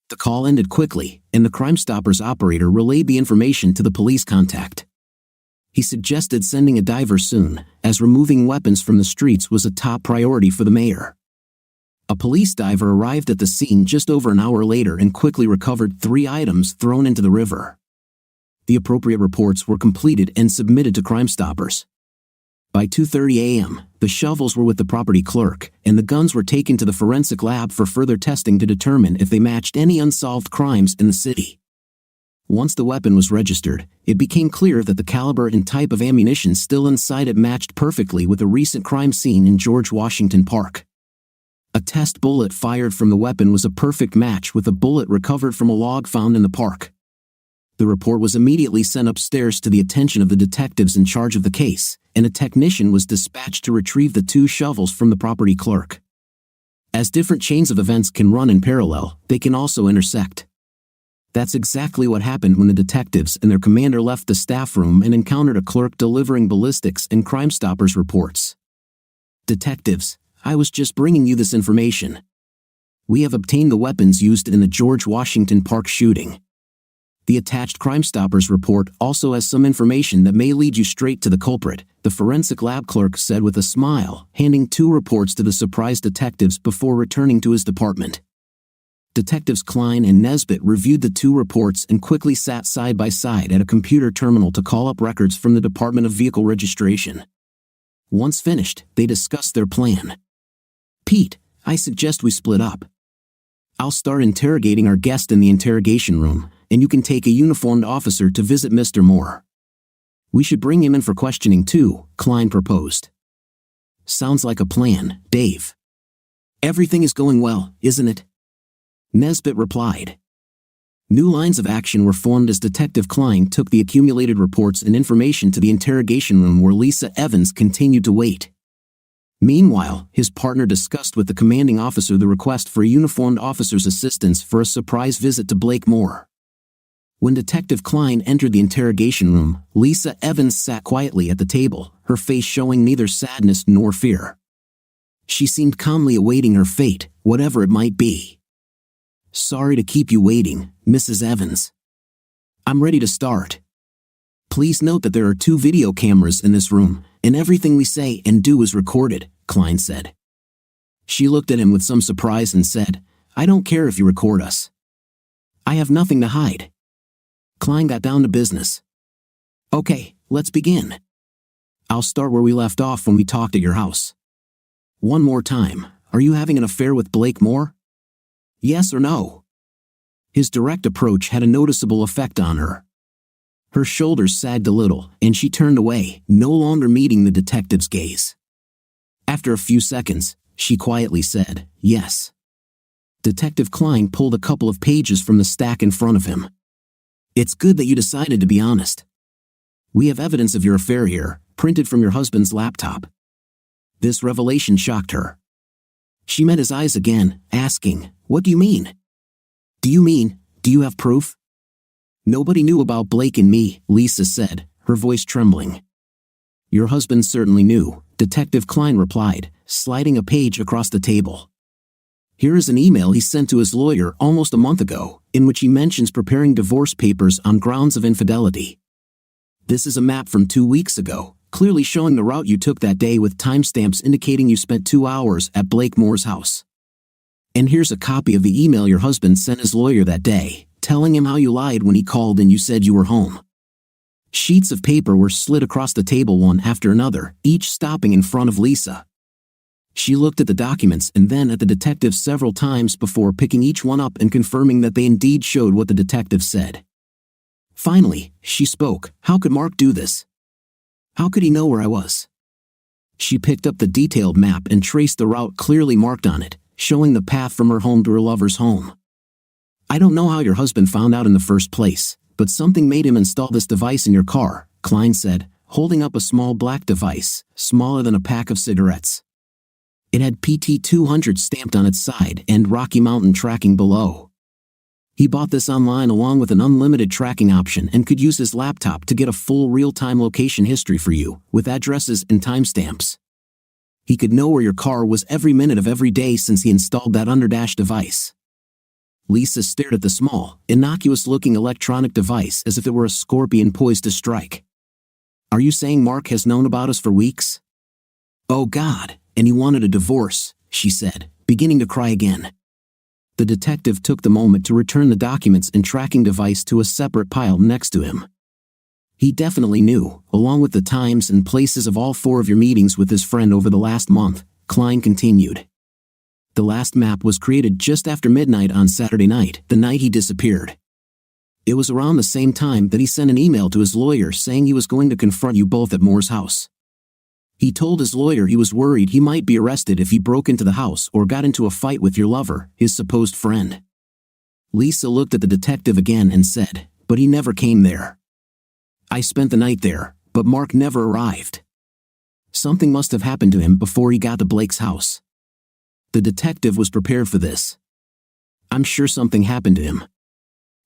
The call ended quickly, and the Crime Stoppers operator relayed the information to the police contact. He suggested sending a diver soon, as removing weapons from the streets was a top priority for the mayor. A police diver arrived at the scene just over an hour later and quickly recovered 3 items thrown into the river. The appropriate reports were completed and submitted to Crime Stoppers. By 2:30 a.m., the shovels were with the property clerk, and the guns were taken to the forensic lab for further testing to determine if they matched any unsolved crimes in the city. Once the weapon was registered, it became clear that the caliber and type of ammunition still inside it matched perfectly with a recent crime scene in George Washington Park. A test bullet fired from the weapon was a perfect match with a bullet recovered from a log found in the park. The report was immediately sent upstairs to the attention of the detectives in charge of the case, and a technician was dispatched to retrieve the 2 shovels from the property clerk. As different chains of events can run in parallel, they can also intersect. That's exactly what happened when the detectives and their commander left the staff room and encountered a clerk delivering ballistics and Crime Stoppers reports. Detectives, I was just bringing you this information. We have obtained the weapons used in the George Washington Park shooting. The attached Crime Stoppers report also has some information that may lead you straight to the culprit, the forensic lab clerk said with a smile, handing 2 reports to the surprised detectives before returning to his department. Detectives Klein and Nesbitt reviewed the 2 reports and quickly sat side by side at a computer terminal to call up records from the Department of Vehicle Registration. Once finished, they discussed their plan. Pete, I suggest we split up. I'll start interrogating our guest in the interrogation room, and you can take a uniformed officer to visit Mr. Moore. We should bring him in for questioning too, Klein proposed. Sounds like a plan, Dave. Everything is going well, isn't it? Nesbitt replied. New lines of action were formed as Detective Klein took the accumulated reports and information to the interrogation room where Lisa Evans continued to wait. Meanwhile, his partner discussed with the commanding officer the request for a uniformed officer's assistance for a surprise visit to Blake Moore. When Detective Klein entered the interrogation room, Lisa Evans sat quietly at the table, her face showing neither sadness nor fear. She seemed calmly awaiting her fate, whatever it might be. Sorry to keep you waiting, Mrs. Evans. I'm ready to start. Please note that there are 2 video cameras in this room, and everything we say and do is recorded, Klein said. She looked at him with some surprise and said, I don't care if you record us. I have nothing to hide. Klein got down to business. Okay, let's begin. I'll start where we left off when we talked at your house. One more time, are you having an affair with Blake Moore? Yes or no? His direct approach had a noticeable effect on her. Her shoulders sagged a little, and she turned away, no longer meeting the detective's gaze. After a few seconds, she quietly said, yes. Detective Klein pulled a couple of pages from the stack in front of him. It's good that you decided to be honest. We have evidence of your affair here, printed from your husband's laptop. This revelation shocked her. She met his eyes again, asking, what do you mean? Do you have proof? Nobody knew about Blake and me, Lisa said, her voice trembling. Your husband certainly knew, Detective Klein replied, sliding a page across the table. Here is an email he sent to his lawyer almost a month ago, in which he mentions preparing divorce papers on grounds of infidelity. This is a map from 2 weeks ago, clearly showing the route you took that day with timestamps indicating you spent 2 hours at Blake Moore's house. And here's a copy of the email your husband sent his lawyer that day, telling him how you lied when he called and you said you were home. Sheets of paper were slid across the table one after another, each stopping in front of Lisa. She looked at the documents and then at the detective several times before picking each one up and confirming that they indeed showed what the detective said. Finally, she spoke. How could Mark do this? How could he know where I was? She picked up the detailed map and traced the route clearly marked on it, showing the path from her home to her lover's home. I don't know how your husband found out in the first place, but something made him install this device in your car, Klein said, holding up a small black device, smaller than a pack of cigarettes. It had PT-200 stamped on its side and Rocky Mountain tracking below. He bought this online along with an unlimited tracking option and could use his laptop to get a full real-time location history for you, with addresses and timestamps. He could know where your car was every minute of every day since he installed that underdash device. Lisa stared at the small, innocuous-looking electronic device as if it were a scorpion poised to strike. Are you saying Mark has known about us for weeks? Oh God, and he wanted a divorce, she said, beginning to cry again. The detective took the moment to return the documents and tracking device to a separate pile next to him. He definitely knew, along with the times and places of all 4 of your meetings with his friend over the last month, Klein continued. The last map was created just after midnight on Saturday night, the night he disappeared. It was around the same time that he sent an email to his lawyer saying he was going to confront you both at Moore's house. He told his lawyer he was worried he might be arrested if he broke into the house or got into a fight with your lover, his supposed friend. Lisa looked at the detective again and said, but he never came there. I spent the night there, but Mark never arrived. Something must have happened to him before he got to Blake's house. The detective was prepared for this. I'm sure something happened to him.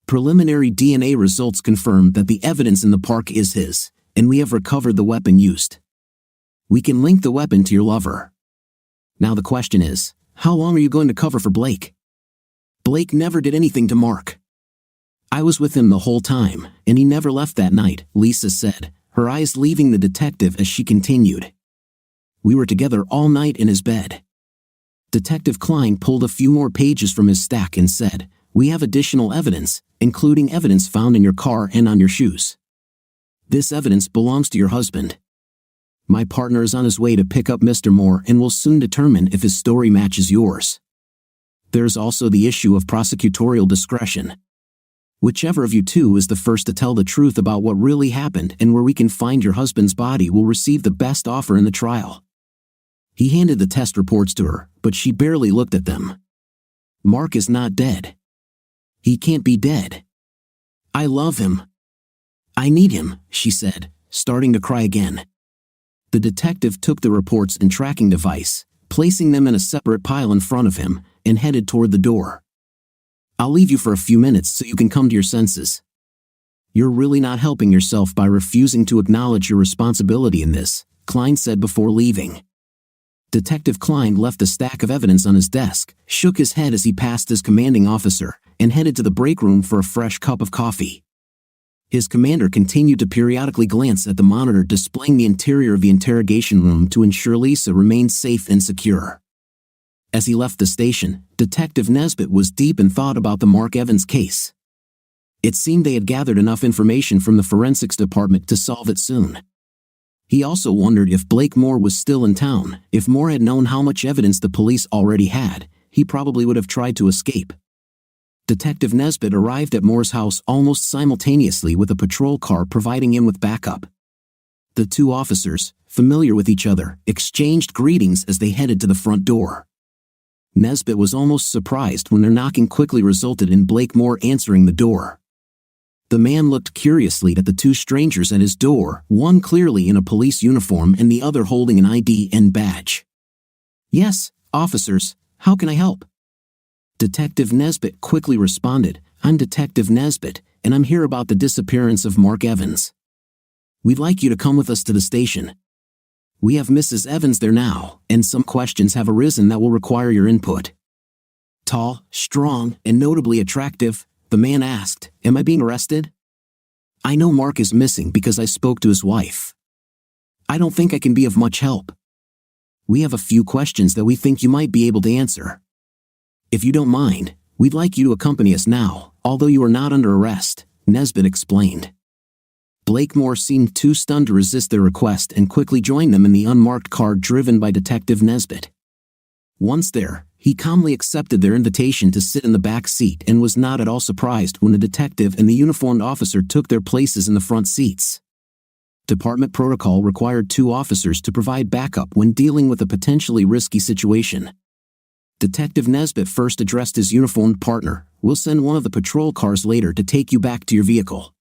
Preliminary DNA results confirmed that the evidence in the park is his, and we have recovered the weapon used. We can link the weapon to your lover. Now the question is, how long are you going to cover for Blake? Blake never did anything to Mark. I was with him the whole time, and he never left that night, Lisa said, her eyes leaving the detective as she continued. We were together all night in his bed. Detective Klein pulled a few more pages from his stack and said, we have additional evidence, including evidence found in your car and on your shoes. This evidence belongs to your husband. My partner is on his way to pick up Mr. Moore and will soon determine if his story matches yours. There's also the issue of prosecutorial discretion. Whichever of you two is the first to tell the truth about what really happened and where we can find your husband's body will receive the best offer in the trial. He handed the test reports to her, but she barely looked at them. Mark is not dead. He can't be dead. I love him. I need him, she said, starting to cry again. The detective took the reports and tracking device, placing them in a separate pile in front of him, and headed toward the door. I'll leave you for a few minutes so you can come to your senses. You're really not helping yourself by refusing to acknowledge your responsibility in this, Klein said before leaving. Detective Klein left a stack of evidence on his desk, shook his head as he passed his commanding officer, and headed to the break room for a fresh cup of coffee. His commander continued to periodically glance at the monitor displaying the interior of the interrogation room to ensure Lisa remained safe and secure. As he left the station, Detective Nesbitt was deep in thought about the Mark Evans case. It seemed they had gathered enough information from the forensics department to solve it soon. He also wondered if Blake Moore was still in town. If Moore had known how much evidence the police already had, he probably would have tried to escape. Detective Nesbitt arrived at Moore's house almost simultaneously with a patrol car providing him with backup. The 2 officers, familiar with each other, exchanged greetings as they headed to the front door. Nesbitt was almost surprised when their knocking quickly resulted in Blake Moore answering the door. The man looked curiously at the 2 strangers at his door, one clearly in a police uniform and the other holding an ID and badge. Yes, officers, how can I help? Detective Nesbitt quickly responded, I'm Detective Nesbitt, and I'm here about the disappearance of Mark Evans. We'd like you to come with us to the station. We have Mrs. Evans there now, and some questions have arisen that will require your input. Tall, strong, and notably attractive, the man asked, "Am I being arrested?" "I know Mark is missing because I spoke to his wife. I don't think I can be of much help. We have a few questions that we think you might be able to answer. If you don't mind, we'd like you to accompany us now, although you are not under arrest," Nesbitt explained. Blakemore seemed too stunned to resist their request and quickly joined them in the unmarked car driven by Detective Nesbitt. Once there, he calmly accepted their invitation to sit in the back seat and was not at all surprised when the detective and the uniformed officer took their places in the front seats. Department protocol required 2 officers to provide backup when dealing with a potentially risky situation. Detective Nesbitt first addressed his uniformed partner, "We'll send one of the patrol cars later to take you back to your vehicle."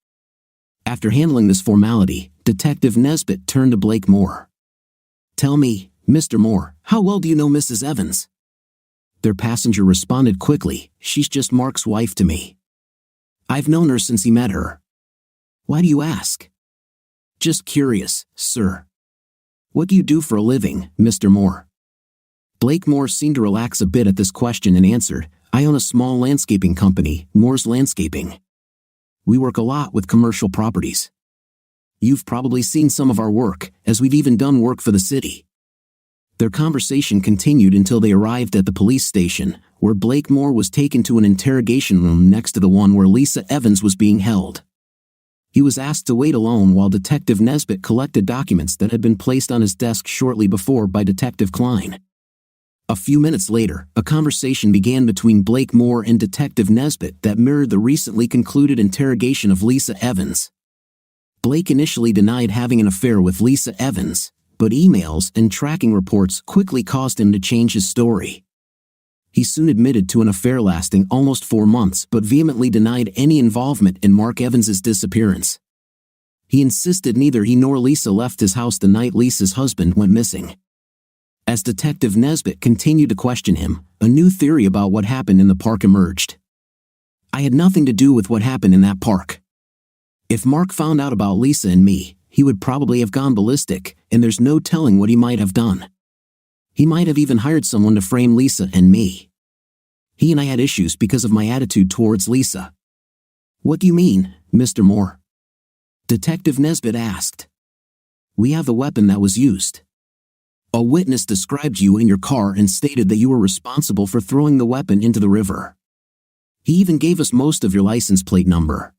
After handling this formality, Detective Nesbitt turned to Blakemore. "Tell me, Mr. Moore, how well do you know Mrs. Evans?" Their passenger responded quickly, "She's just Mark's wife to me. I've known her since he met her." "Why do you ask?" "Just curious, sir." "What do you do for a living, Mr. Moore?" Blakemore seemed to relax a bit at this question and answered, "I own a small landscaping company, Moore's Landscaping. We work a lot with commercial properties. You've probably seen some of our work, as we've even done work for the city." Their conversation continued until they arrived at the police station, where Blakemore was taken to an interrogation room next to the one where Lisa Evans was being held. He was asked to wait alone while Detective Nesbitt collected documents that had been placed on his desk shortly before by Detective Klein. A few minutes later, a conversation began between Blakemore and Detective Nesbitt that mirrored the recently concluded interrogation of Lisa Evans. Blake initially denied having an affair with Lisa Evans, but emails and tracking reports quickly caused him to change his story. He soon admitted to an affair lasting almost 4 months but vehemently denied any involvement in Mark Evans's disappearance. He insisted neither he nor Lisa left his house the night Lisa's husband went missing. As Detective Nesbitt continued to question him, a new theory about what happened in the park emerged. "I had nothing to do with what happened in that park. If Mark found out about Lisa and me, he would probably have gone ballistic, and there's no telling what he might have done. He might have even hired someone to frame Lisa and me. He and I had issues because of my attitude towards Lisa." "What do you mean, Mr. Moore?" Detective Nesbitt asked. "We have the weapon that was used. A witness described you in your car and stated that you were responsible for throwing the weapon into the river. He even gave us most of your license plate number.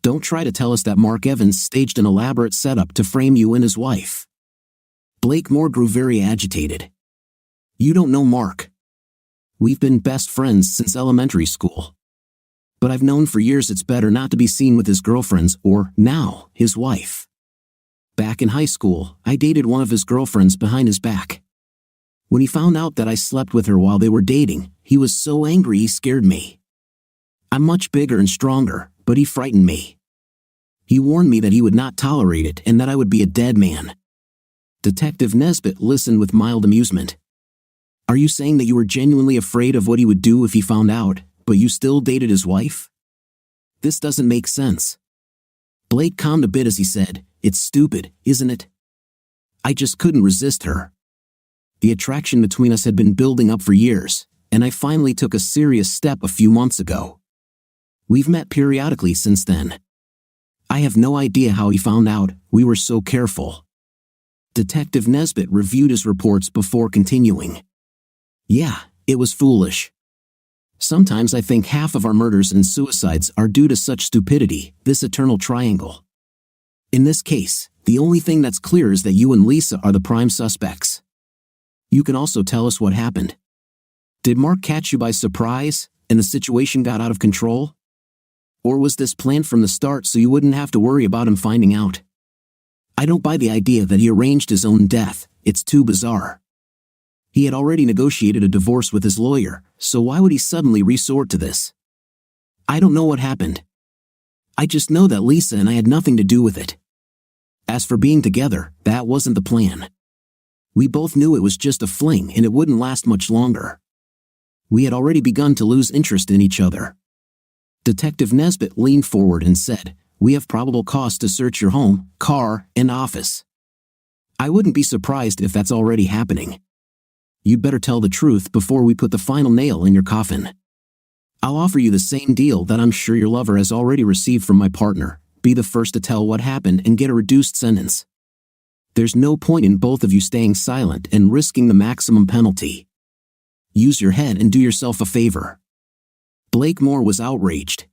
Don't try to tell us that Mark Evans staged an elaborate setup to frame you and his wife." Blakemore grew very agitated. "You don't know Mark. We've been best friends since elementary school. But I've known for years it's better not to be seen with his girlfriends or, now, his wife. Back in high school, I dated one of his girlfriends behind his back. When he found out that I slept with her while they were dating, he was so angry he scared me. I'm much bigger and stronger, but he frightened me. He warned me that he would not tolerate it and that I would be a dead man." Detective Nesbitt listened with mild amusement. "Are you saying that you were genuinely afraid of what he would do if he found out, but you still dated his wife? This doesn't make sense." Blake calmed a bit as he said, "It's stupid, isn't it? I just couldn't resist her. The attraction between us had been building up for years, and I finally took a serious step a few months ago. We've met periodically since then. I have no idea how he found out, we were so careful." Detective Nesbitt reviewed his reports before continuing. "Yeah, it was foolish. Sometimes I think half of our murders and suicides are due to such stupidity, this eternal triangle. In this case, the only thing that's clear is that you and Lisa are the prime suspects. You can also tell us what happened. Did Mark catch you by surprise, and the situation got out of control? Or was this planned from the start so you wouldn't have to worry about him finding out? I don't buy the idea that he arranged his own death, it's too bizarre. He had already negotiated a divorce with his lawyer, so why would he suddenly resort to this? I don't know what happened. I just know that Lisa and I had nothing to do with it. As for being together, that wasn't the plan. We both knew it was just a fling and it wouldn't last much longer. We had already begun to lose interest in each other." Detective Nesbitt leaned forward and said, "We have probable cause to search your home, car, and office. I wouldn't be surprised if that's already happening." You'd better tell the truth before we put the final nail in your coffin. I'll offer you the same deal that I'm sure your lover has already received from my partner. Be the first to tell what happened and get a reduced sentence. There's no point in both of you staying silent and risking the maximum penalty. Use your head and do yourself a favor. Blakemore was outraged.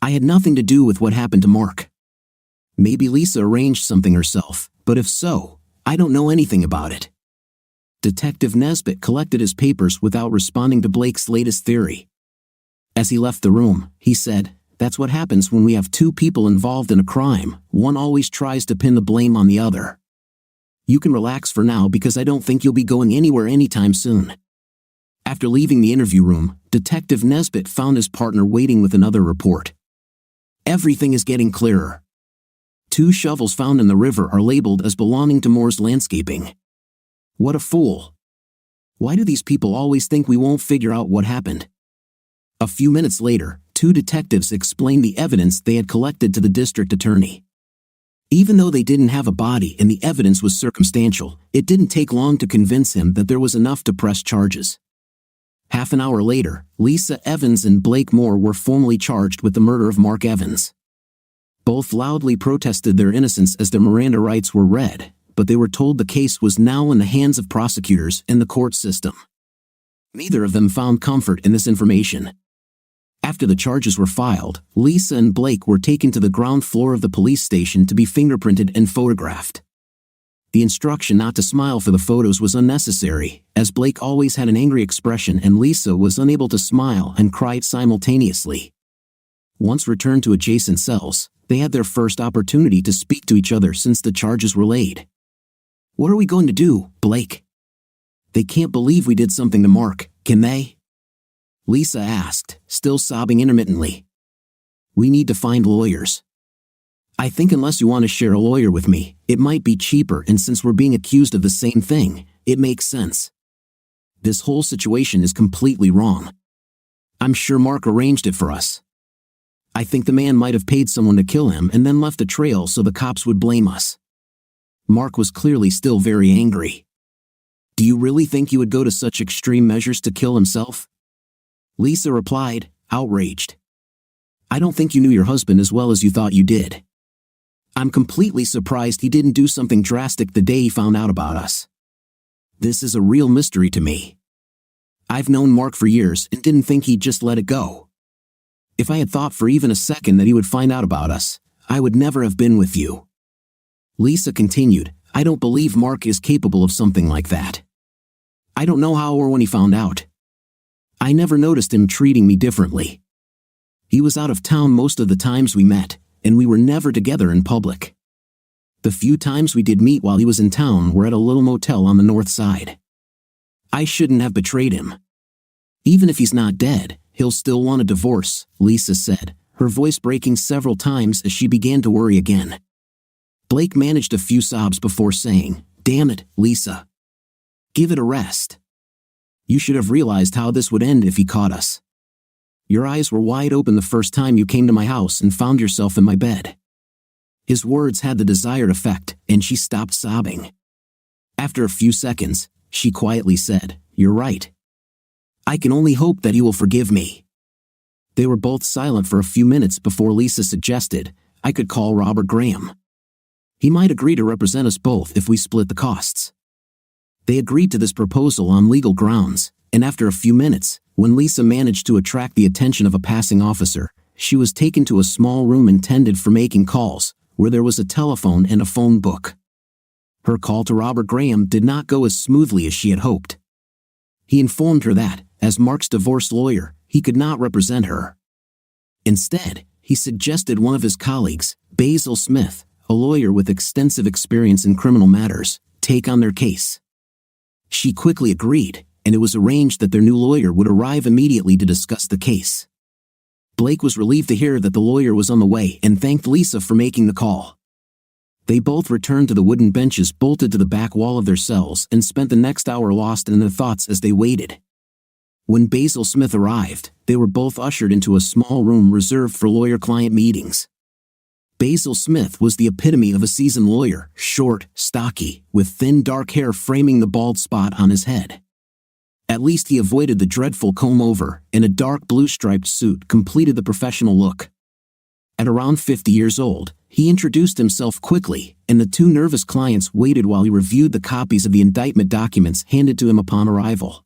I had nothing to do with what happened to Mark. Maybe Lisa arranged something herself, but if so, I don't know anything about it. Detective Nesbitt collected his papers without responding to Blake's latest theory. As he left the room, he said, "That's what happens when we have two people involved in a crime. One always tries to pin the blame on the other. You can relax for now because I don't think you'll be going anywhere anytime soon." After leaving the interview room, Detective Nesbitt found his partner waiting with another report. Everything is getting clearer. 2 shovels found in the river are labeled as belonging to Moore's Landscaping. What a fool. Why do these people always think we won't figure out what happened? A few minutes later, 2 detectives explained the evidence they had collected to the district attorney. Even though they didn't have a body and the evidence was circumstantial, it didn't take long to convince him that there was enough to press charges. Half an hour later, Lisa Evans and Blakemore were formally charged with the murder of Mark Evans. Both loudly protested their innocence as their Miranda rights were read, but they were told the case was now in the hands of prosecutors and the court system. Neither of them found comfort in this information. After the charges were filed, Lisa and Blake were taken to the ground floor of the police station to be fingerprinted and photographed. The instruction not to smile for the photos was unnecessary, as Blake always had an angry expression and Lisa was unable to smile and cry simultaneously. Once returned to adjacent cells, they had their first opportunity to speak to each other since the charges were laid. "What are we going to do, Blake? They can't believe we did something to Mark, can they?" Lisa asked, still sobbing intermittently. "We need to find lawyers. I think unless you want to share a lawyer with me, it might be cheaper, and since we're being accused of the same thing, it makes sense. This whole situation is completely wrong. I'm sure Mark arranged it for us. I think the man might have paid someone to kill him and then left a trail so the cops would blame us." Mark was clearly still very angry. "Do you really think he would go to such extreme measures to kill himself?" Lisa replied, outraged. "I don't think you knew your husband as well as you thought you did. I'm completely surprised he didn't do something drastic the day he found out about us. This is a real mystery to me. I've known Mark for years and didn't think he'd just let it go. If I had thought for even a second that he would find out about us, I would never have been with you." Lisa continued, "I don't believe Mark is capable of something like that. I don't know how or when he found out. I never noticed him treating me differently. He was out of town most of the times we met, and we were never together in public. The few times we did meet while he was in town were at a little motel on the north side. I shouldn't have betrayed him. Even if he's not dead, he'll still want a divorce," Lisa said, her voice breaking several times as she began to worry again. Blake managed a few sobs before saying, "Damn it, Lisa. Give it a rest. You should have realized how this would end if he caught us. Your eyes were wide open the first time you came to my house and found yourself in my bed." His words had the desired effect, and she stopped sobbing. After a few seconds, she quietly said, "You're right. I can only hope that he will forgive me." They were both silent for a few minutes before Lisa suggested, "I could call Robert Graham. He might agree to represent us both if we split the costs." They agreed to this proposal on legal grounds, and after a few minutes, when Lisa managed to attract the attention of a passing officer, she was taken to a small room intended for making calls, where there was a telephone and a phone book. Her call to Robert Graham did not go as smoothly as she had hoped. He informed her that, as Mark's divorce lawyer, he could not represent her. Instead, he suggested one of his colleagues, Basil Smith, a lawyer with extensive experience in criminal matters, take on their case. She quickly agreed, and it was arranged that their new lawyer would arrive immediately to discuss the case. Blake was relieved to hear that the lawyer was on the way and thanked Lisa for making the call. They both returned to the wooden benches bolted to the back wall of their cells and spent the next hour lost in their thoughts as they waited. When Basil Smith arrived, they were both ushered into a small room reserved for lawyer-client meetings. Basil Smith was the epitome of a seasoned lawyer, short, stocky, with thin dark hair framing the bald spot on his head. At least he avoided the dreadful comb-over, and a dark blue striped suit completed the professional look. At around 50 years old, he introduced himself quickly, and the two nervous clients waited while he reviewed the copies of the indictment documents handed to him upon arrival.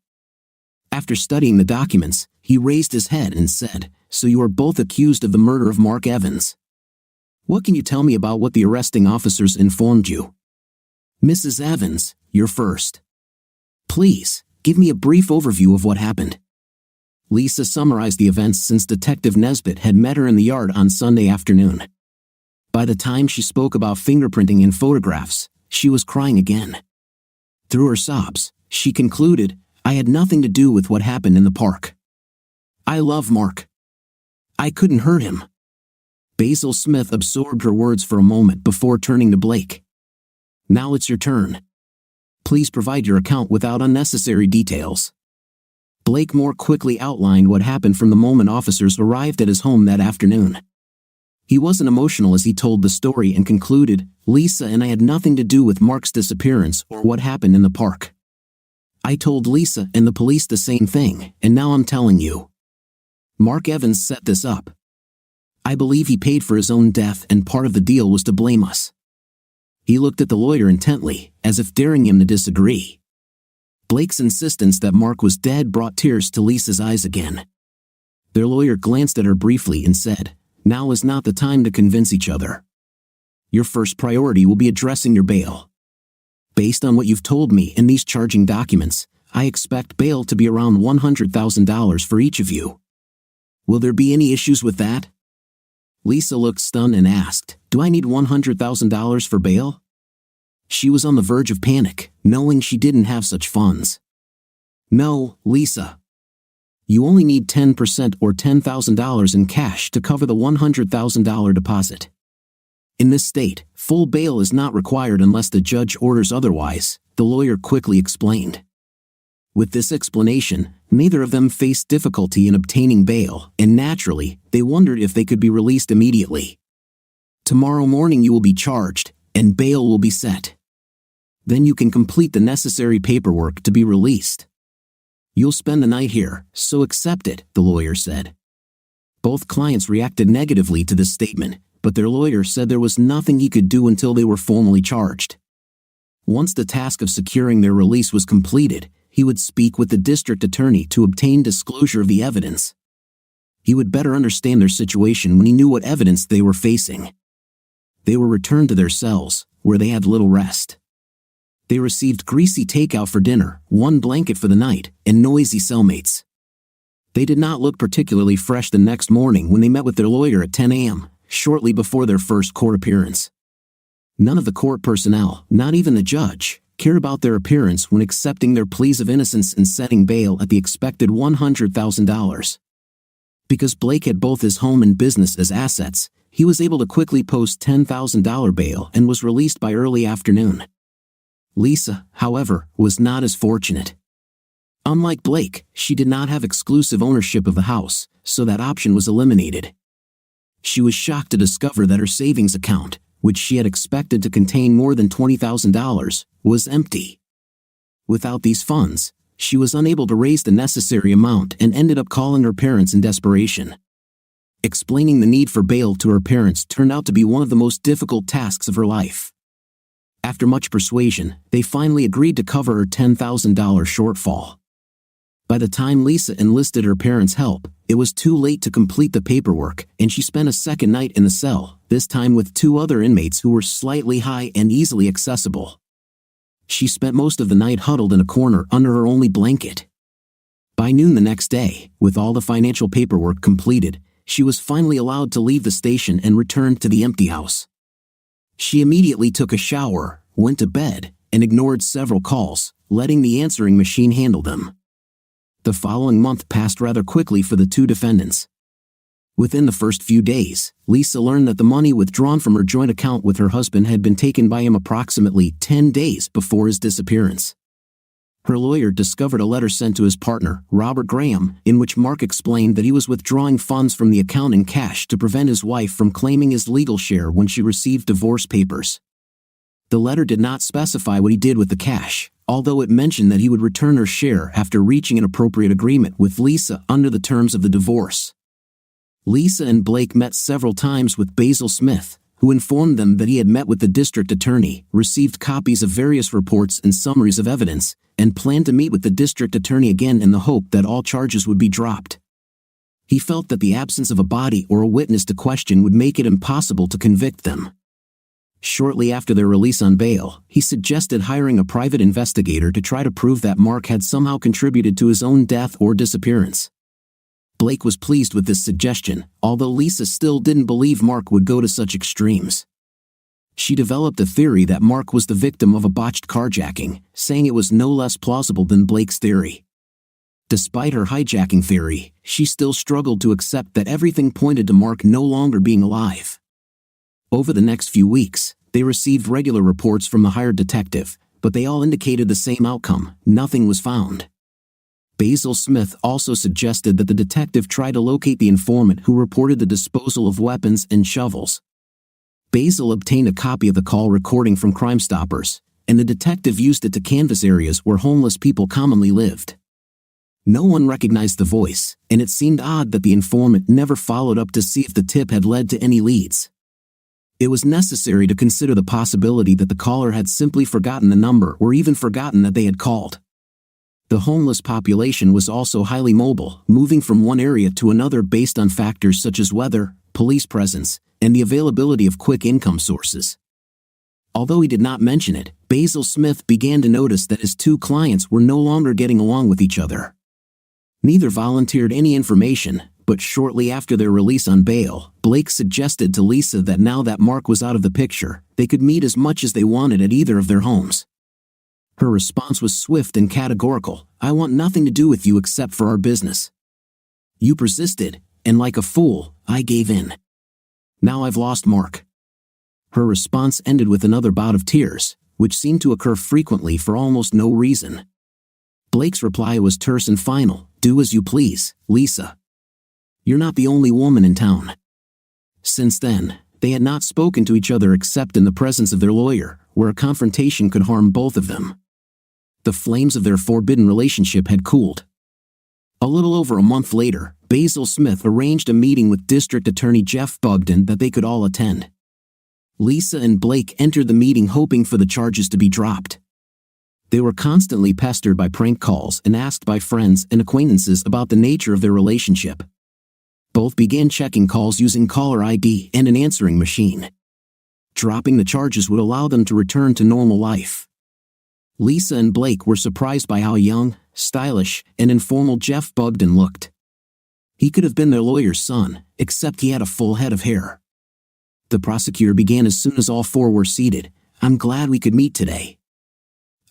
After studying the documents, he raised his head and said, "So you are both accused of the murder of Mark Evans. What can you tell me about what the arresting officers informed you?" "Mrs. Evans, you're first. Please, give me a brief overview of what happened." Lisa summarized the events since Detective Nesbitt had met her in the yard on Sunday afternoon. By the time she spoke about fingerprinting and photographs, she was crying again. Through her sobs, she concluded, "I had nothing to do with what happened in the park. I love Mark. I couldn't hurt him." Basil Smith absorbed her words for a moment before turning to Blake. "Now it's your turn. Please provide your account without unnecessary details." Blake more quickly outlined what happened from the moment officers arrived at his home that afternoon. He wasn't emotional as he told the story and concluded, "Lisa and I had nothing to do with Mark's disappearance or what happened in the park. I told Lisa and the police the same thing, and now I'm telling you. Mark Evans set this up. I believe he paid for his own death, and part of the deal was to blame us." He looked at the lawyer intently, as if daring him to disagree. Blake's insistence that Mark was dead brought tears to Lisa's eyes again. Their lawyer glanced at her briefly and said, "Now is not the time to convince each other. Your first priority will be addressing your bail. Based on what you've told me in these charging documents, I expect bail to be around $100,000 for each of you. Will there be any issues with that?" Lisa looked stunned and asked, "Do I need $100,000 for bail?" She was on the verge of panic, knowing she didn't have such funds. "No, Lisa. You only need 10% or $10,000 in cash to cover the $100,000 deposit. In this state, full bail is not required unless the judge orders otherwise," the lawyer quickly explained. With this explanation, neither of them faced difficulty in obtaining bail, and naturally, they wondered if they could be released immediately. "Tomorrow morning you will be charged, and bail will be set. Then you can complete the necessary paperwork to be released. You'll spend the night here, so accept it," the lawyer said. Both clients reacted negatively to this statement, but their lawyer said there was nothing he could do until they were formally charged. Once the task of securing their release was completed, he would speak with the district attorney to obtain disclosure of the evidence. He would better understand their situation when he knew what evidence they were facing. They were returned to their cells, where they had little rest. They received greasy takeout for dinner, one blanket for the night, and noisy cellmates. They did not look particularly fresh the next morning when they met with their lawyer at 10 a.m., shortly before their first court appearance. None of the court personnel, not even the judge, cared about their appearance when accepting their pleas of innocence and setting bail at the expected $100,000. Because Blake had both his home and business as assets, he was able to quickly post $10,000 bail and was released by early afternoon. Lisa, however, was not as fortunate. Unlike Blake, she did not have exclusive ownership of the house, so that option was eliminated. She was shocked to discover that her savings account, which she had expected to contain more than $20,000, was empty. Without these funds, she was unable to raise the necessary amount and ended up calling her parents in desperation. Explaining the need for bail to her parents turned out to be one of the most difficult tasks of her life. After much persuasion, they finally agreed to cover her $10,000 shortfall. By the time Lisa enlisted her parents' help, it was too late to complete the paperwork, and she spent a second night in the cell, this time with two other inmates who were slightly high and easily accessible. She spent most of the night huddled in a corner under her only blanket. By noon the next day, with all the financial paperwork completed, she was finally allowed to leave the station and returned to the empty house. She immediately took a shower, went to bed, and ignored several calls, letting the answering machine handle them. The following month passed rather quickly for the two defendants. Within the first few days, Lisa learned that the money withdrawn from her joint account with her husband had been taken by him approximately 10 days before his disappearance. Her lawyer discovered a letter sent to his partner, Robert Graham, in which Mark explained that he was withdrawing funds from the account in cash to prevent his wife from claiming his legal share when she received divorce papers. The letter did not specify what he did with the cash, although it mentioned that he would return her share after reaching an appropriate agreement with Lisa under the terms of the divorce. Lisa and Blake met several times with Basil Smith, who informed them that he had met with the district attorney, received copies of various reports and summaries of evidence, and planned to meet with the district attorney again in the hope that all charges would be dropped. He felt that the absence of a body or a witness to question would make it impossible to convict them. Shortly after their release on bail, he suggested hiring a private investigator to try to prove that Mark had somehow contributed to his own death or disappearance. Blake was pleased with this suggestion, although Lisa still didn't believe Mark would go to such extremes. She developed a theory that Mark was the victim of a botched carjacking, saying it was no less plausible than Blake's theory. Despite her hijacking theory, she still struggled to accept that everything pointed to Mark no longer being alive. Over the next few weeks, they received regular reports from the hired detective, but they all indicated the same outcome: nothing was found. Basil Smith also suggested that the detective try to locate the informant who reported the disposal of weapons and shovels. Basil obtained a copy of the call recording from Crime Stoppers, and the detective used it to canvass areas where homeless people commonly lived. No one recognized the voice, and it seemed odd that the informant never followed up to see if the tip had led to any leads. It was necessary to consider the possibility that the caller had simply forgotten the number or even forgotten that they had called. The homeless population was also highly mobile, moving from one area to another based on factors such as weather, police presence, and the availability of quick income sources. Although he did not mention it, Basil Smith began to notice that his two clients were no longer getting along with each other. Neither volunteered any information, but shortly after their release on bail, Blake suggested to Lisa that now that Mark was out of the picture, they could meet as much as they wanted at either of their homes. Her response was swift and categorical: "I want nothing to do with you except for our business." You persisted, and like a fool, I gave in. Now I've lost Mark. Her response ended with another bout of tears, which seemed to occur frequently for almost no reason. Blake's reply was terse and final: "Do as you please, Lisa. You're not the only woman in town." Since then, they had not spoken to each other except in the presence of their lawyer, where a confrontation could harm both of them. The flames of their forbidden relationship had cooled. A little over a month later, Basil Smith arranged a meeting with District Attorney Jeff Bugden that they could all attend. Lisa and Blake entered the meeting hoping for the charges to be dropped. They were constantly pestered by prank calls and asked by friends and acquaintances about the nature of their relationship. Both began checking calls using caller ID and an answering machine. Dropping the charges would allow them to return to normal life. Lisa and Blake were surprised by how young, stylish, and informal Jeff Bugden looked. He could have been their lawyer's son, except he had a full head of hair. The prosecutor began as soon as all four were seated. "I'm glad we could meet today.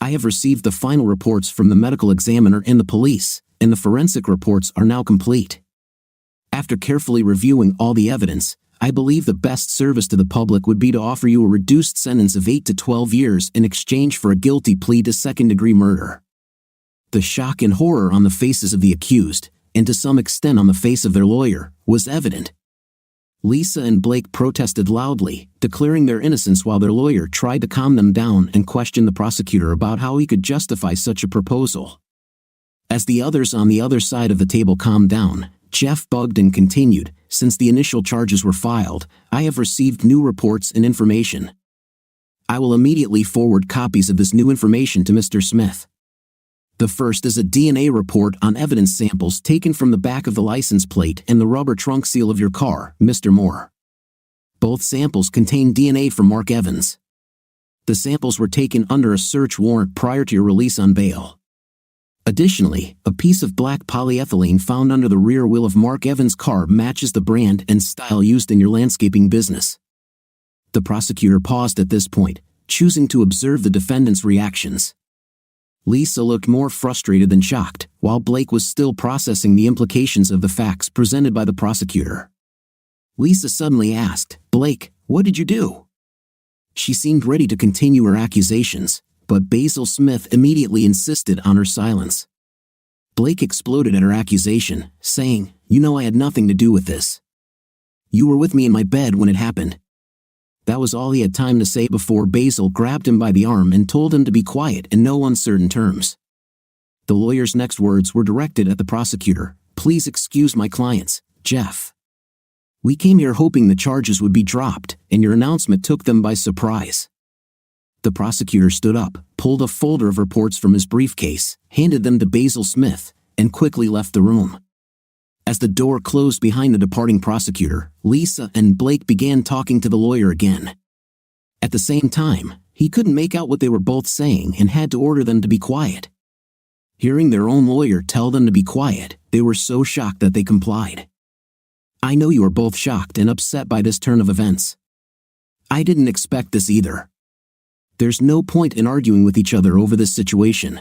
I have received the final reports from the medical examiner and the police, and the forensic reports are now complete. After carefully reviewing all the evidence, I believe the best service to the public would be to offer you a reduced sentence of 8 to 12 years in exchange for a guilty plea to second-degree murder." The shock and horror on the faces of the accused, and to some extent on the face of their lawyer, was evident. Lisa and Blake protested loudly, declaring their innocence while their lawyer tried to calm them down and question the prosecutor about how he could justify such a proposal. As the others on the other side of the table calmed down, Jeff Bugden continued, "Since the initial charges were filed, I have received new reports and information. I will immediately forward copies of this new information to Mr. Smith. The first is a DNA report on evidence samples taken from the back of the license plate and the rubber trunk seal of your car, Mr. Moore. Both samples contain DNA from Mark Evans. The samples were taken under a search warrant prior to your release on bail. Additionally, a piece of black polyethylene found under the rear wheel of Mark Evans' car matches the brand and style used in your landscaping business." The prosecutor paused at this point, choosing to observe the defendant's reactions. Lisa looked more frustrated than shocked, while Blake was still processing the implications of the facts presented by the prosecutor. Lisa suddenly asked, "Blake, what did you do?" She seemed ready to continue her accusations, but Basil Smith immediately insisted on her silence. Blake exploded at her accusation, saying, "You know I had nothing to do with this. You were with me in my bed when it happened." That was all he had time to say before Basil grabbed him by the arm and told him to be quiet in no uncertain terms. The lawyer's next words were directed at the prosecutor. "Please excuse my clients, Jeff. We came here hoping the charges would be dropped, and your announcement took them by surprise." The prosecutor stood up, pulled a folder of reports from his briefcase, handed them to Basil Smith, and quickly left the room. As the door closed behind the departing prosecutor, Lisa and Blake began talking to the lawyer again. At the same time, he couldn't make out what they were both saying and had to order them to be quiet. Hearing their own lawyer tell them to be quiet, they were so shocked that they complied. "I know you are both shocked and upset by this turn of events. I didn't expect this either. There's no point in arguing with each other over this situation.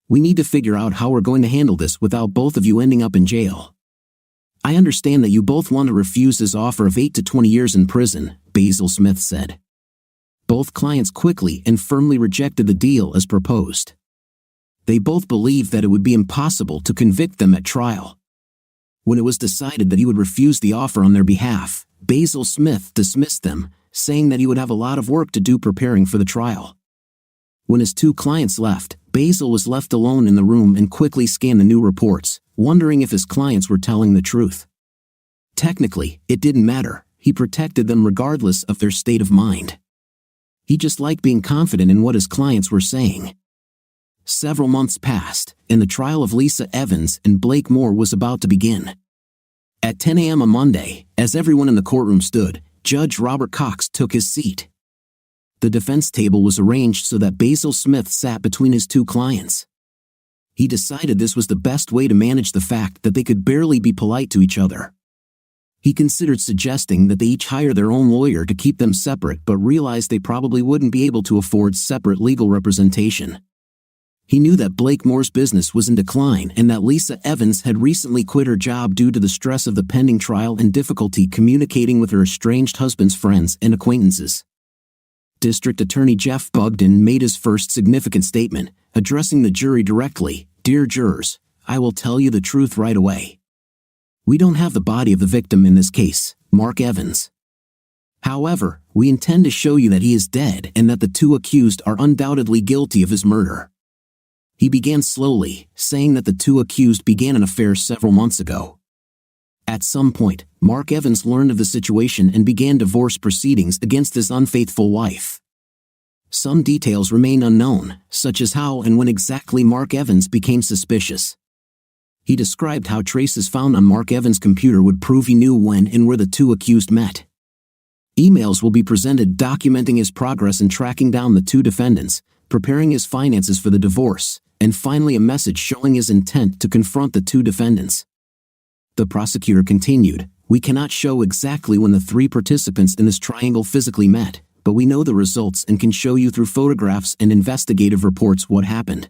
We need to figure out how we're going to handle this without both of you ending up in jail. I understand that you both want to refuse his offer of 8 to 20 years in prison," Basil Smith said. Both clients quickly and firmly rejected the deal as proposed. They both believed that it would be impossible to convict them at trial. When it was decided that he would refuse the offer on their behalf, Basil Smith dismissed them, saying that he would have a lot of work to do preparing for the trial. When his two clients left, Basil was left alone in the room and quickly scanned the new reports, wondering if his clients were telling the truth. Technically, it didn't matter. He protected them regardless of their state of mind. He just liked being confident in what his clients were saying. Several months passed, and the trial of Lisa Evans and Blake Moore was about to begin. At 10 a.m. on Monday, as everyone in the courtroom stood, Judge Robert Cox took his seat. The defense table was arranged so that Basil Smith sat between his two clients. He decided this was the best way to manage the fact that they could barely be polite to each other. He considered suggesting that they each hire their own lawyer to keep them separate, but realized they probably wouldn't be able to afford separate legal representation. He knew that Blake Moore's business was in decline and that Lisa Evans had recently quit her job due to the stress of the pending trial and difficulty communicating with her estranged husband's friends and acquaintances. District Attorney Jeff Bugden made his first significant statement, addressing the jury directly. "Dear jurors, I will tell you the truth right away. We don't have the body of the victim in this case, Mark Evans. However, we intend to show you that he is dead and that the two accused are undoubtedly guilty of his murder." He began slowly, saying that the two accused began an affair several months ago. At some point, Mark Evans learned of the situation and began divorce proceedings against his unfaithful wife. Some details remain unknown, such as how and when exactly Mark Evans became suspicious. He described how traces found on Mark Evans' computer would prove he knew when and where the two accused met. Emails will be presented documenting his progress in tracking down the two defendants, preparing his finances for the divorce, and finally a message showing his intent to confront the two defendants. The prosecutor continued, "We cannot show exactly when the three participants in this triangle physically met, but we know the results and can show you through photographs and investigative reports what happened.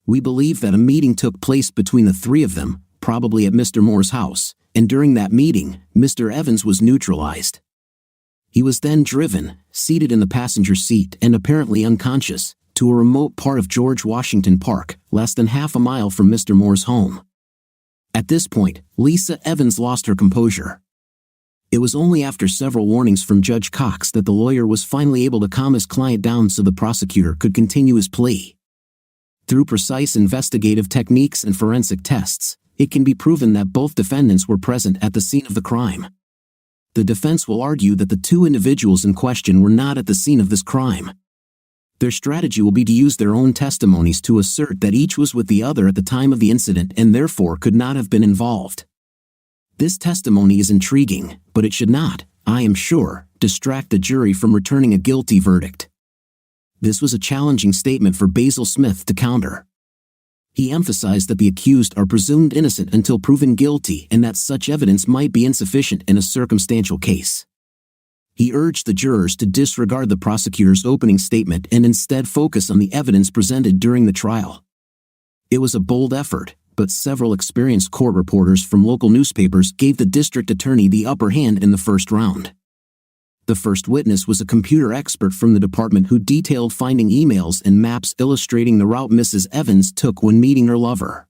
We believe that a meeting took place between the three of them, probably at Mr. Moore's house, and during that meeting, Mr. Evans was neutralized. He was then driven, seated in the passenger seat and apparently unconscious, to a remote part of George Washington Park, less than half a mile from Mr. Moore's home. At this point, Lisa Evans lost her composure. It was only after several warnings from Judge Cox that the lawyer was finally able to calm his client down so the prosecutor could continue his plea. Through precise investigative techniques and forensic tests, it can be proven that both defendants were present at the scene of the crime. The defense will argue that the two individuals in question were not at the scene of this crime. Their strategy will be to use their own testimonies to assert that each was with the other at the time of the incident and therefore could not have been involved. This testimony is intriguing, but it should not, I am sure, distract the jury from returning a guilty verdict. This was a challenging statement for Basil Smith to counter. He emphasized that the accused are presumed innocent until proven guilty and that such evidence might be insufficient in a circumstantial case. He urged the jurors to disregard the prosecutor's opening statement and instead focus on the evidence presented during the trial. It was a bold effort, but several experienced court reporters from local newspapers gave the district attorney the upper hand in the first round. The first witness was a computer expert from the department who detailed finding emails and maps illustrating the route Mrs. Evans took when meeting her lover.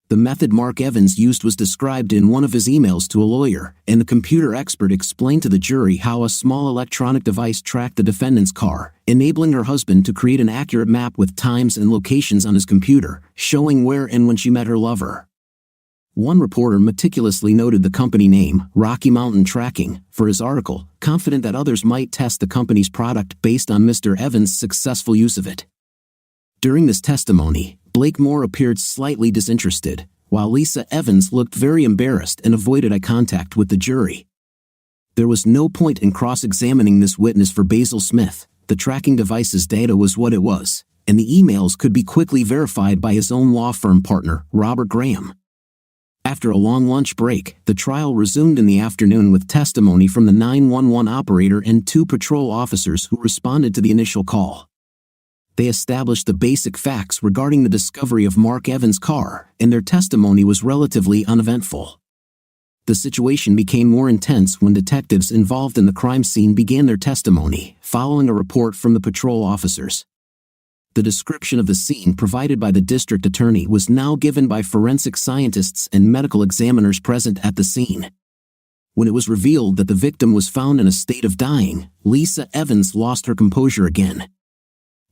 The method Mark Evans used was described in one of his emails to a lawyer, and the computer expert explained to the jury how a small electronic device tracked the defendant's car, enabling her husband to create an accurate map with times and locations on his computer, showing where and when she met her lover. One reporter meticulously noted the company name, Rocky Mountain Tracking, for his article, confident that others might test the company's product based on Mr. Evans' successful use of it. During this testimony, Blakemore appeared slightly disinterested, while Lisa Evans looked very embarrassed and avoided eye contact with the jury. There was no point in cross-examining this witness for Basil Smith. The tracking device's data was what it was, and the emails could be quickly verified by his own law firm partner, Robert Graham. After a long lunch break, the trial resumed in the afternoon with testimony from the 911 operator and 2 patrol officers who responded to the initial call. They established the basic facts regarding the discovery of Mark Evans' car, and their testimony was relatively uneventful. The situation became more intense when detectives involved in the crime scene began their testimony, following a report from the patrol officers. The description of the scene provided by the district attorney was now given by forensic scientists and medical examiners present at the scene. When it was revealed that the victim was found in a state of dying, Lisa Evans lost her composure again.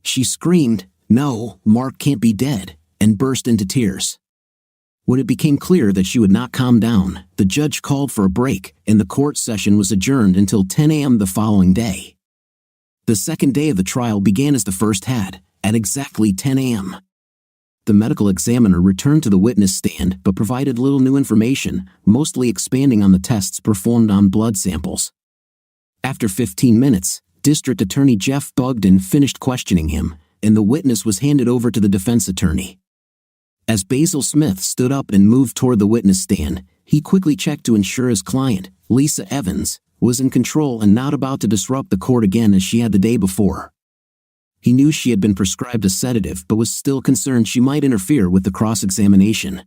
She screamed, "No, Mark can't be dead," and burst into tears. When it became clear that she would not calm down, the judge called for a break, and the court session was adjourned until 10 a.m. the following day. The second day of the trial began as the first had, at exactly 10 a.m. The medical examiner returned to the witness stand but provided little new information, mostly expanding on the tests performed on blood samples. After 15 minutes, District Attorney Jeff Bugden finished questioning him, and the witness was handed over to the defense attorney. As Basil Smith stood up and moved toward the witness stand, he quickly checked to ensure his client, Lisa Evans, was in control and not about to disrupt the court again as she had the day before. He knew she had been prescribed a sedative but was still concerned she might interfere with the cross-examination.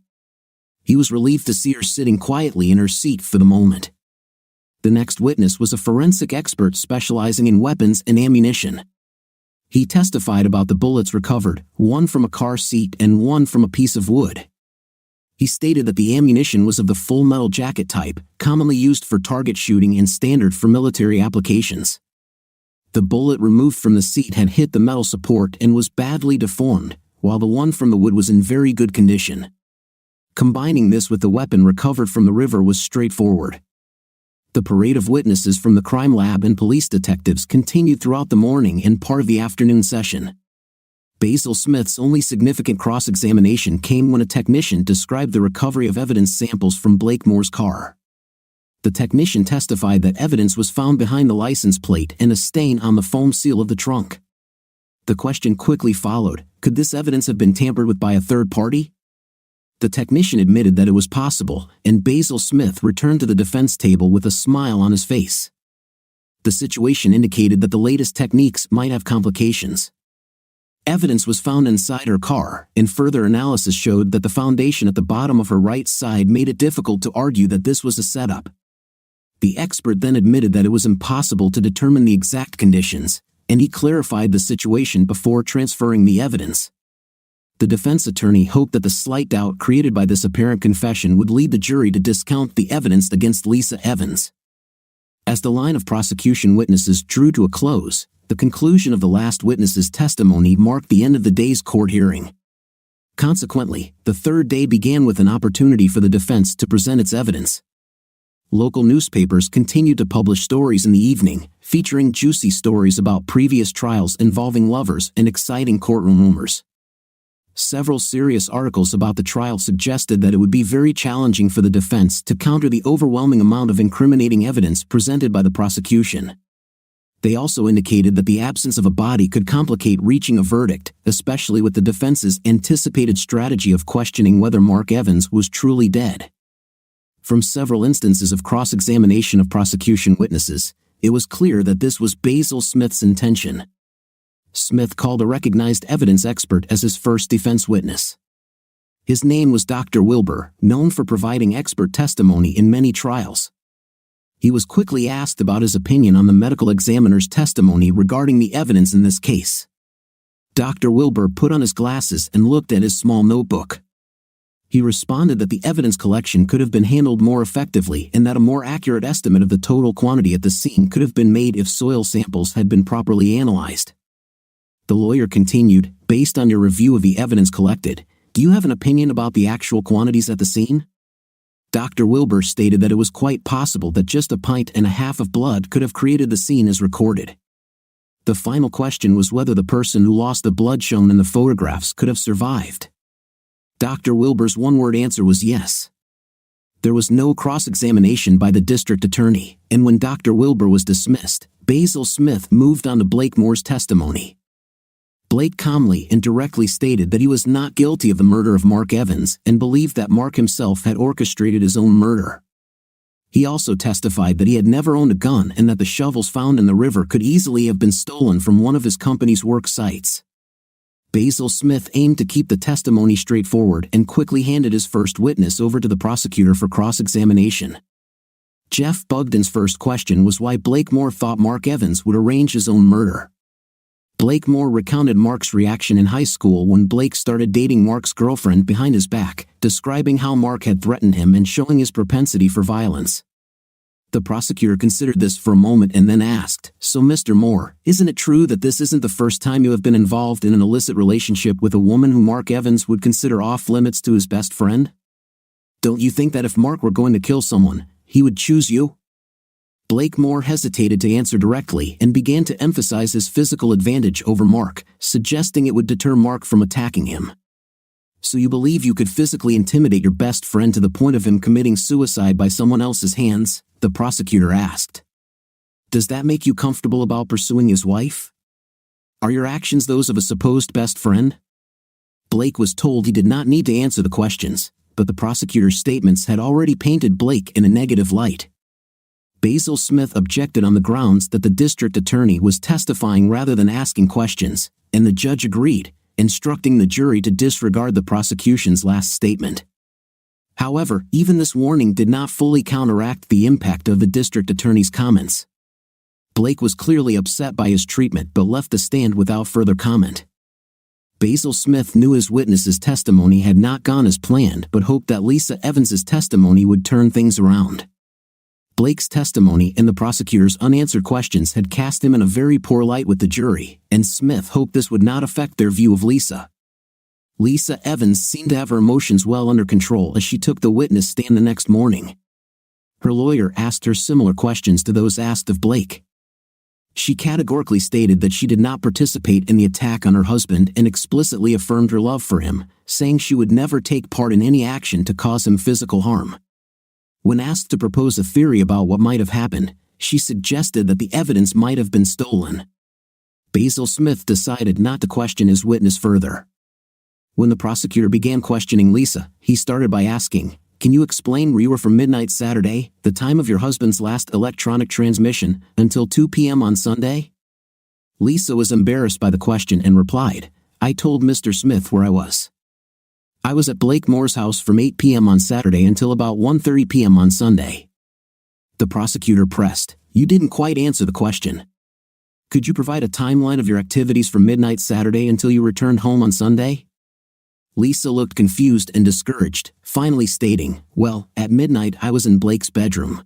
He was relieved to see her sitting quietly in her seat for the moment. The next witness was a forensic expert specializing in weapons and ammunition. He testified about the bullets recovered, one from a car seat and one from a piece of wood. He stated that the ammunition was of the full metal jacket type, commonly used for target shooting and standard for military applications. The bullet removed from the seat had hit the metal support and was badly deformed, while the one from the wood was in very good condition. Combining this with the weapon recovered from the river was straightforward. The parade of witnesses from the crime lab and police detectives continued throughout the morning and part of the afternoon session. Basil Smith's only significant cross-examination came when a technician described the recovery of evidence samples from Blakemore's car. The technician testified that evidence was found behind the license plate and a stain on the foam seal of the trunk. The question quickly followed, could this evidence have been tampered with by a third party? The technician admitted that it was possible, and Basil Smith returned to the defense table with a smile on his face. The situation indicated that the latest techniques might have complications. Evidence was found inside her car, and further analysis showed that the foundation at the bottom of her right side made it difficult to argue that this was a setup. The expert then admitted that it was impossible to determine the exact conditions, and he clarified the situation before transferring the evidence. The defense attorney hoped that the slight doubt created by this apparent confession would lead the jury to discount the evidence against Lisa Evans. As the line of prosecution witnesses drew to a close, the conclusion of the last witness's testimony marked the end of the day's court hearing. Consequently, the third day began with an opportunity for the defense to present its evidence. Local newspapers continued to publish stories in the evening, featuring juicy stories about previous trials involving lovers and exciting courtroom rumors. Several serious articles about the trial suggested that it would be very challenging for the defense to counter the overwhelming amount of incriminating evidence presented by the prosecution. They also indicated that the absence of a body could complicate reaching a verdict, especially with the defense's anticipated strategy of questioning whether Mark Evans was truly dead. From several instances of cross-examination of prosecution witnesses, it was clear that this was Basil Smith's intention. Smith called a recognized evidence expert as his first defense witness. His name was Dr. Wilbur, known for providing expert testimony in many trials. He was quickly asked about his opinion on the medical examiner's testimony regarding the evidence in this case. Dr. Wilbur put on his glasses and looked at his small notebook. He responded that the evidence collection could have been handled more effectively and that a more accurate estimate of the total quantity at the scene could have been made if soil samples had been properly analyzed. The lawyer continued, based on your review of the evidence collected, do you have an opinion about the actual quantities at the scene? Dr. Wilbur stated that it was quite possible that just 1.5 pints of blood could have created the scene as recorded. The final question was whether the person who lost the blood shown in the photographs could have survived. Dr. Wilbur's one-word answer was yes. There was no cross-examination by the district attorney, and when Dr. Wilbur was dismissed, Basil Smith moved on to Blakemore's testimony. Blake calmly and directly stated that he was not guilty of the murder of Mark Evans and believed that Mark himself had orchestrated his own murder. He also testified that he had never owned a gun and that the shovels found in the river could easily have been stolen from one of his company's work sites. Basil Smith aimed to keep the testimony straightforward and quickly handed his first witness over to the prosecutor for cross-examination. Jeff Bugden's first question was why Blakemore thought Mark Evans would arrange his own murder. Blakemore recounted Mark's reaction in high school when Blake started dating Mark's girlfriend behind his back, describing how Mark had threatened him and showing his propensity for violence. The prosecutor considered this for a moment and then asked, "So Mr. Moore, isn't it true that this isn't the first time you have been involved in an illicit relationship with a woman who Mark Evans would consider off-limits to his best friend? Don't you think that if Mark were going to kill someone, he would choose you?" Blakemore hesitated to answer directly and began to emphasize his physical advantage over Mark, suggesting it would deter Mark from attacking him. "So you believe you could physically intimidate your best friend to the point of him committing suicide by someone else's hands?" the prosecutor asked. "Does that make you comfortable about pursuing his wife? Are your actions those of a supposed best friend?" Blake was told he did not need to answer the questions, but the prosecutor's statements had already painted Blake in a negative light. Basil Smith objected on the grounds that the district attorney was testifying rather than asking questions, and the judge agreed, instructing the jury to disregard the prosecution's last statement. However, even this warning did not fully counteract the impact of the district attorney's comments. Blake was clearly upset by his treatment but left the stand without further comment. Basil Smith knew his witness's testimony had not gone as planned but hoped that Lisa Evans's testimony would turn things around. Blake's testimony and the prosecutor's unanswered questions had cast him in a very poor light with the jury, and Smith hoped this would not affect their view of Lisa. Lisa Evans seemed to have her emotions well under control as she took the witness stand the next morning. Her lawyer asked her similar questions to those asked of Blake. She categorically stated that she did not participate in the attack on her husband and explicitly affirmed her love for him, saying she would never take part in any action to cause him physical harm. When asked to propose a theory about what might have happened, she suggested that the evidence might have been stolen. Basil Smith decided not to question his witness further. When the prosecutor began questioning Lisa, he started by asking, "Can you explain where you were from midnight Saturday, the time of your husband's last electronic transmission, until 2 p.m. on Sunday?" Lisa was embarrassed by the question and replied, "I told Mr. Smith where I was. I was at Blakemore's house from 8 p.m. on Saturday until about 1:30 p.m. on Sunday." The prosecutor pressed, "You didn't quite answer the question. Could you provide a timeline of your activities from midnight Saturday until you returned home on Sunday?" Lisa looked confused and discouraged, finally stating, "Well, at midnight I was in Blake's bedroom."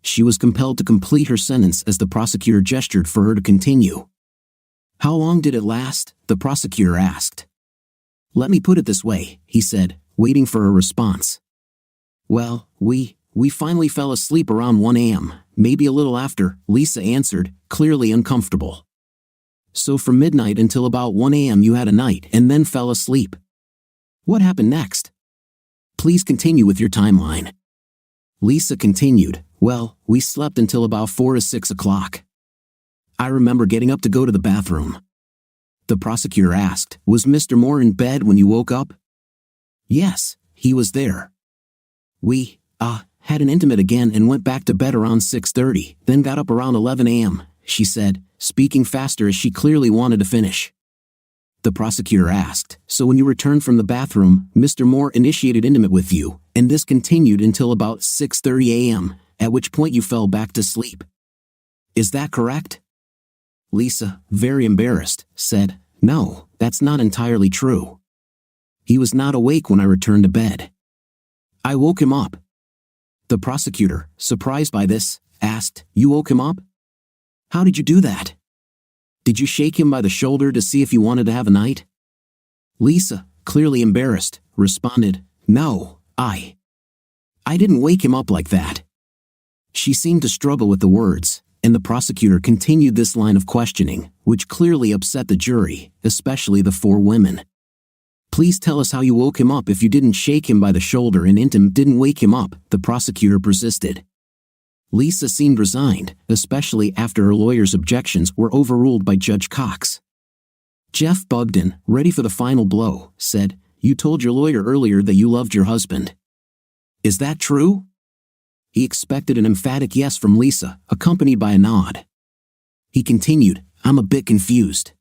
She was compelled to complete her sentence as the prosecutor gestured for her to continue. "How long did it last?" the prosecutor asked. "Let me put it this way," he said, waiting for a response. "Well, we finally fell asleep around 1 a.m., maybe a little after," Lisa answered, clearly uncomfortable. "So from midnight until about 1 a.m. you had a night and then fell asleep. What happened next? Please continue with your timeline." Lisa continued, "Well, we slept until about 4 to 6 o'clock. I remember getting up to go to the bathroom." The prosecutor asked, "Was Mr. Moore in bed when you woke up?" "Yes, he was there. We, had an intimate again and went back to bed around 6:30, then got up around 11 a.m., she said, speaking faster as she clearly wanted to finish. The prosecutor asked, "So when you returned from the bathroom, Mr. Moore initiated intimate with you, and this continued until about 6:30 a.m., at which point you fell back to sleep. Is that correct?" Lisa, very embarrassed, said, "No, that's not entirely true. He was not awake when I returned to bed. I woke him up. The prosecutor, surprised by this, asked, "You woke him up? How did you do that? Did you shake him by the shoulder to see if he wanted to have a night?" Lisa, clearly embarrassed, responded, "No, I didn't wake him up like that." She seemed to struggle with the words, and the prosecutor continued this line of questioning, which clearly upset the jury, especially the four women. "Please tell us how you woke him up if you didn't shake him by the shoulder and didn't wake him up," the prosecutor persisted. Lisa seemed resigned, especially after her lawyer's objections were overruled by Judge Cox. Jeff Bugden, ready for the final blow, said, "You told your lawyer earlier that you loved your husband. Is that true?" He expected an emphatic yes from Lisa, accompanied by a nod. He continued, "I'm a bit confused.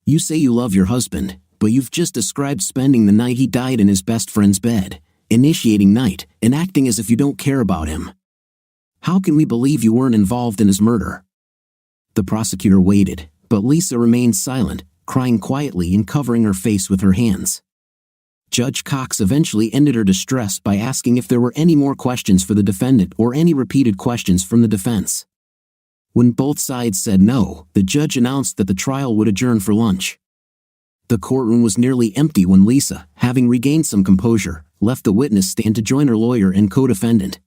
You say you love your husband, but you've just described spending the night he died in his best friend's bed, initiating night, and acting as if you don't care about him. How can we believe you weren't involved in his murder?" The prosecutor waited, but Lisa remained silent, crying quietly and covering her face with her hands. Judge Cox eventually ended her distress by asking if there were any more questions for the defendant or any repeated questions from the defense. When both sides said no, the judge announced that the trial would adjourn for lunch. The courtroom was nearly empty when Lisa, having regained some composure, left the witness stand to join her lawyer and co-defendant.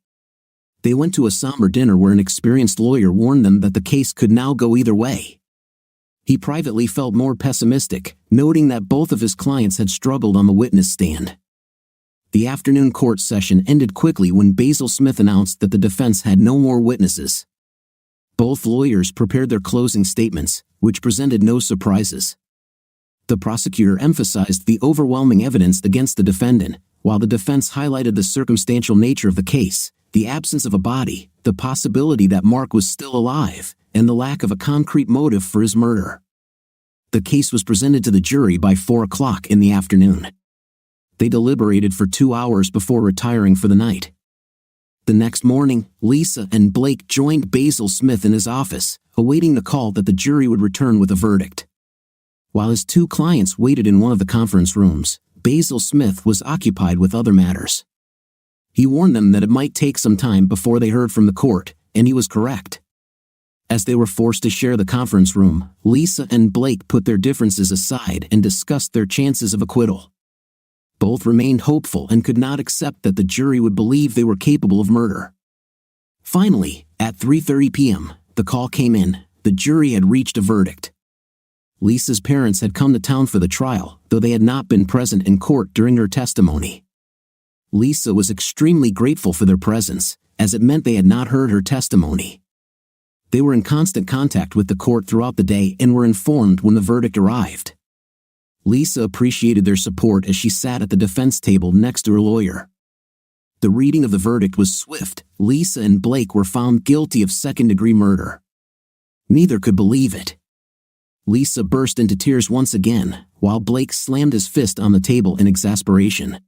They went to a somber dinner where an experienced lawyer warned them that the case could now go either way. He privately felt more pessimistic, noting that both of his clients had struggled on the witness stand. The afternoon court session ended quickly when Basil Smith announced that the defense had no more witnesses. Both lawyers prepared their closing statements, which presented no surprises. The prosecutor emphasized the overwhelming evidence against the defendant, while the defense highlighted the circumstantial nature of the case, the absence of a body, the possibility that Mark was still alive, and the lack of a concrete motive for his murder. The case was presented to the jury by 4 o'clock in the afternoon. They deliberated for 2 hours before retiring for the night. The next morning, Lisa and Blake joined Basil Smith in his office, awaiting the call that the jury would return with a verdict. While his two clients waited in one of the conference rooms, Basil Smith was occupied with other matters. He warned them that it might take some time before they heard from the court, and he was correct. As they were forced to share the conference room, Lisa and Blake put their differences aside and discussed their chances of acquittal. Both remained hopeful and could not accept that the jury would believe they were capable of murder. Finally, at 3:30 p.m., the call came in. The jury had reached a verdict. Lisa's parents had come to town for the trial, though they had not been present in court during her testimony. Lisa was extremely grateful for their presence, as it meant they had not heard her testimony. They were in constant contact with the court throughout the day and were informed when the verdict arrived. Lisa appreciated their support as she sat at the defense table next to her lawyer. The reading of the verdict was swift. Lisa and Blake were found guilty of second-degree murder. Neither could believe it. Lisa burst into tears once again, while Blake slammed his fist on the table in exasperation.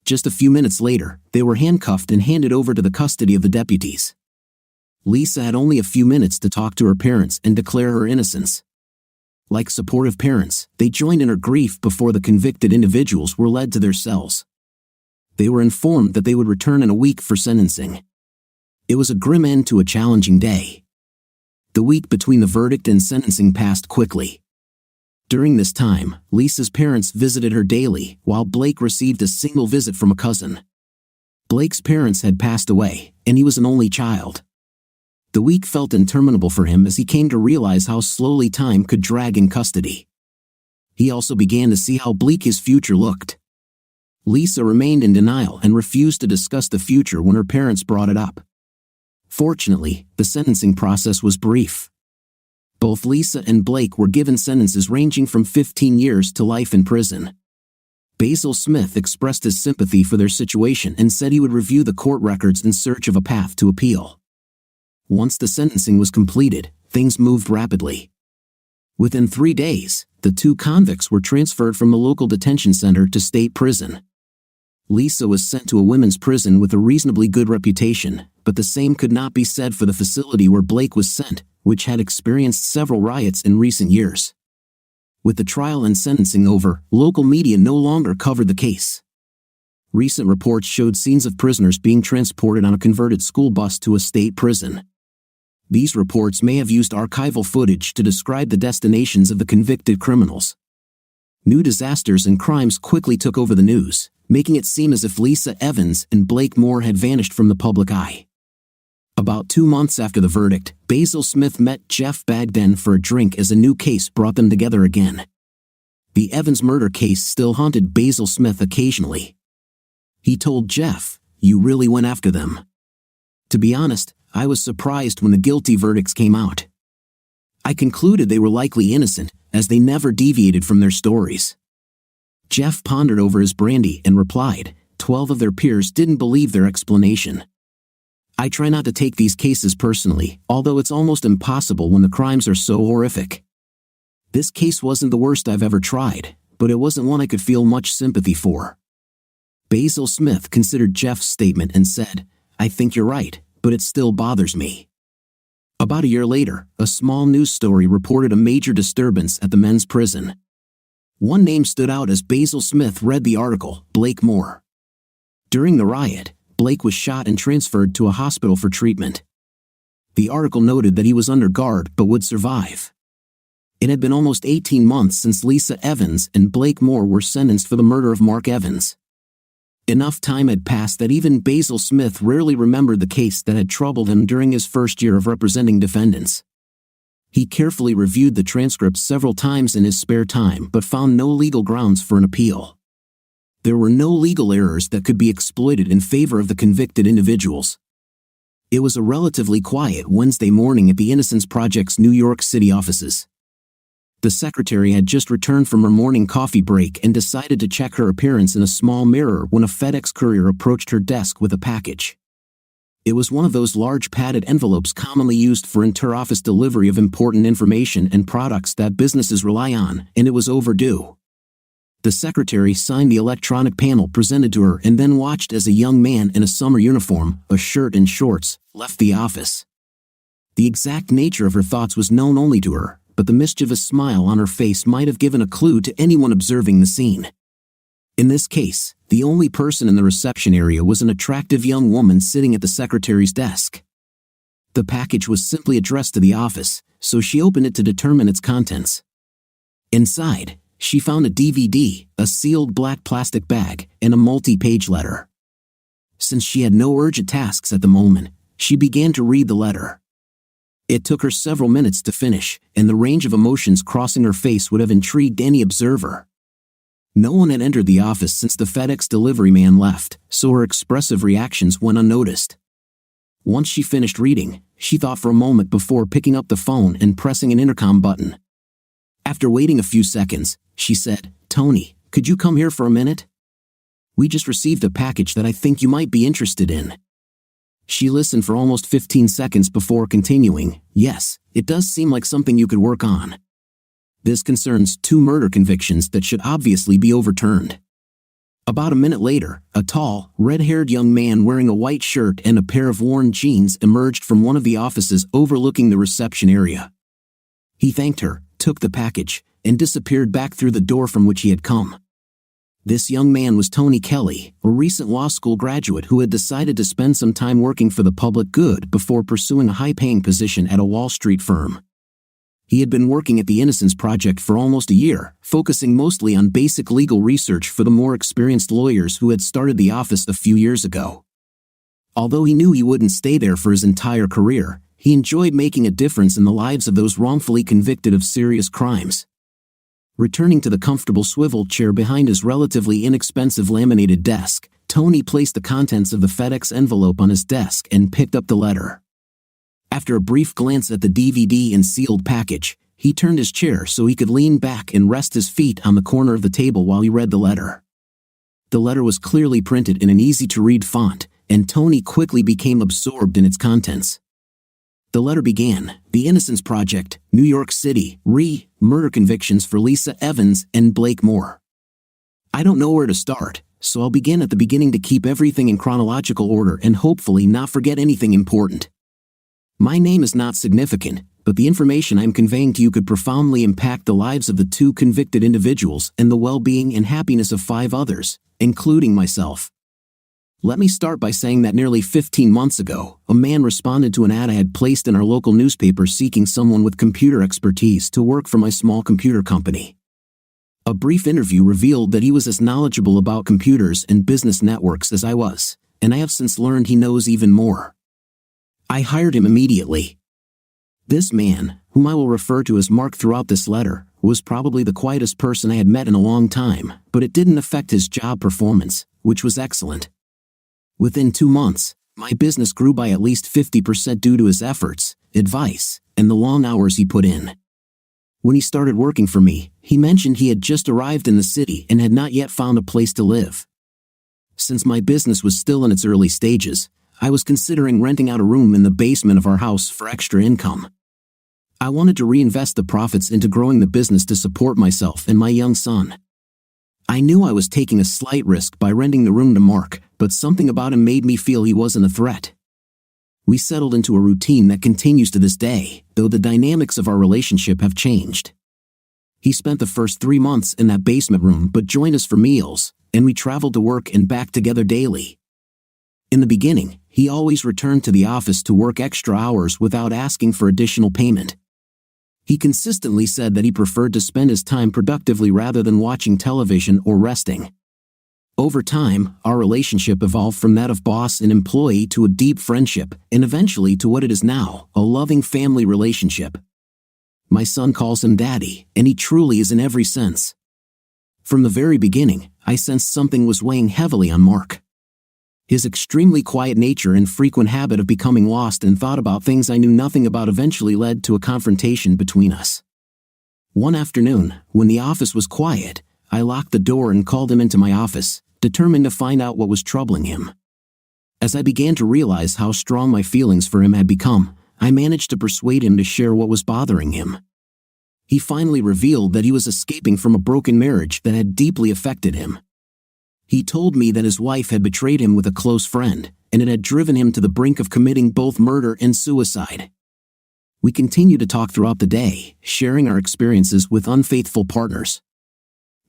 Just a few minutes later, they were handcuffed and handed over to the custody of the deputies. Lisa had only a few minutes to talk to her parents and declare her innocence. Like supportive parents, they joined in her grief before the convicted individuals were led to their cells. They were informed that they would return in a week for sentencing. It was a grim end to a challenging day. The week between the verdict and sentencing passed quickly. During this time, Lisa's parents visited her daily, while Blake received a single visit from a cousin. Blake's parents had passed away, and he was an only child. The week felt interminable for him as he came to realize how slowly time could drag in custody. He also began to see how bleak his future looked. Lisa remained in denial and refused to discuss the future when her parents brought it up. Fortunately, the sentencing process was brief. Both Lisa and Blake were given sentences ranging from 15 years to life in prison. Basil Smith expressed his sympathy for their situation and said he would review the court records in search of a path to appeal. Once the sentencing was completed, things moved rapidly. Within 3 days, the two convicts were transferred from the local detention center to state prison. Lisa was sent to a women's prison with a reasonably good reputation, but the same could not be said for the facility where Blake was sent, which had experienced several riots in recent years. With the trial and sentencing over, local media no longer covered the case. Recent reports showed scenes of prisoners being transported on a converted school bus to a state prison. These reports may have used archival footage to describe the destinations of the convicted criminals. New disasters and crimes quickly took over the news, making it seem as if Lisa Evans and Blake Moore had vanished from the public eye. About 2 months after the verdict, Basil Smith met Jeff Bagden for a drink as a new case brought them together again. The Evans murder case still haunted Basil Smith occasionally. He told Jeff, "You really went after them." To be honest, I was surprised when the guilty verdicts came out. I concluded they were likely innocent, as they never deviated from their stories. Jeff pondered over his brandy and replied, 12 of their peers didn't believe their explanation. I try not to take these cases personally, although it's almost impossible when the crimes are so horrific. This case wasn't the worst I've ever tried, but it wasn't one I could feel much sympathy for. Basil Smith considered Jeff's statement and said, "I think you're right, but it still bothers me." About a year later, a small news story reported a major disturbance at the men's prison. One name stood out as Basil Smith read the article, Blake Moore. During the riot, Blake was shot and transferred to a hospital for treatment. The article noted that he was under guard but would survive. It had been almost 18 months since Lisa Evans and Blake Moore were sentenced for the murder of Mark Evans. Enough time had passed that even Basil Smith rarely remembered the case that had troubled him during his first year of representing defendants. He carefully reviewed the transcripts several times in his spare time but found no legal grounds for an appeal. There were no legal errors that could be exploited in favor of the convicted individuals. It was a relatively quiet Wednesday morning at the Innocence Project's New York City offices. The secretary had just returned from her morning coffee break and decided to check her appearance in a small mirror when a FedEx courier approached her desk with a package. It was one of those large padded envelopes commonly used for inter-office delivery of important information and products that businesses rely on, and it was overdue. The secretary signed the electronic panel presented to her and then watched as a young man in a summer uniform, a shirt and shorts, left the office. The exact nature of her thoughts was known only to her, but the mischievous smile on her face might have given a clue to anyone observing the scene. In this case, the only person in the reception area was an attractive young woman sitting at the secretary's desk. The package was simply addressed to the office, so she opened it to determine its contents. Inside, she found a DVD, a sealed black plastic bag, and a multi-page letter. Since she had no urgent tasks at the moment, she began to read the letter. It took her several minutes to finish, and the range of emotions crossing her face would have intrigued any observer. No one had entered the office since the FedEx delivery man left, so her expressive reactions went unnoticed. Once she finished reading, she thought for a moment before picking up the phone and pressing an intercom button. After waiting a few seconds, she said, "Tony, could you come here for a minute? We just received a package that I think you might be interested in." She listened for almost 15 seconds before continuing, "Yes, it does seem like something you could work on. This concerns 2 murder convictions that should obviously be overturned." About a minute later, a tall, red-haired young man wearing a white shirt and a pair of worn jeans emerged from one of the offices overlooking the reception area. He thanked her, took the package, and disappeared back through the door from which he had come. This young man was Tony Kelly, a recent law school graduate who had decided to spend some time working for the public good before pursuing a high-paying position at a Wall Street firm. He had been working at the Innocence Project for almost a year, focusing mostly on basic legal research for the more experienced lawyers who had started the office a few years ago. Although he knew he wouldn't stay there for his entire career, he enjoyed making a difference in the lives of those wrongfully convicted of serious crimes. Returning to the comfortable swivel chair behind his relatively inexpensive laminated desk, Tony placed the contents of the FedEx envelope on his desk and picked up the letter. After a brief glance at the DVD and sealed package, he turned his chair so he could lean back and rest his feet on the corner of the table while he read the letter. The letter was clearly printed in an easy-to-read font, and Tony quickly became absorbed in its contents. The letter began, "The Innocence Project, New York City, murder convictions for Lisa Evans and Blake Moore." I don't know where to start, so I'll begin at the beginning to keep everything in chronological order and hopefully not forget anything important. My name is not significant, but the information I am conveying to you could profoundly impact the lives of the 2 convicted individuals and the well-being and happiness of 5 others, including myself. Let me start by saying that nearly 15 months ago, a man responded to an ad I had placed in our local newspaper seeking someone with computer expertise to work for my small computer company. A brief interview revealed that he was as knowledgeable about computers and business networks as I was, and I have since learned he knows even more. I hired him immediately. This man, whom I will refer to as Mark throughout this letter, was probably the quietest person I had met in a long time, but it didn't affect his job performance, which was excellent. Within 2 months, my business grew by at least 50% due to his efforts, advice, and the long hours he put in. When he started working for me, he mentioned he had just arrived in the city and had not yet found a place to live. Since my business was still in its early stages, I was considering renting out a room in the basement of our house for extra income. I wanted to reinvest the profits into growing the business to support myself and my young son. I knew I was taking a slight risk by renting the room to Mark, but something about him made me feel he wasn't a threat. We settled into a routine that continues to this day, though the dynamics of our relationship have changed. He spent the first 3 months in that basement room but joined us for meals, and we traveled to work and back together daily. In the beginning, he always returned to the office to work extra hours without asking for additional payment. He consistently said that he preferred to spend his time productively rather than watching television or resting. Over time, our relationship evolved from that of boss and employee to a deep friendship, and eventually to what it is now, a loving family relationship. My son calls him Daddy, and he truly is in every sense. From the very beginning, I sensed something was weighing heavily on Mark. His extremely quiet nature and frequent habit of becoming lost in thought about things I knew nothing about eventually led to a confrontation between us. One afternoon, when the office was quiet, I locked the door and called him into my office, determined to find out what was troubling him. As I began to realize how strong my feelings for him had become, I managed to persuade him to share what was bothering him. He finally revealed that he was escaping from a broken marriage that had deeply affected him. He told me that his wife had betrayed him with a close friend, and it had driven him to the brink of committing both murder and suicide. We continued to talk throughout the day, sharing our experiences with unfaithful partners.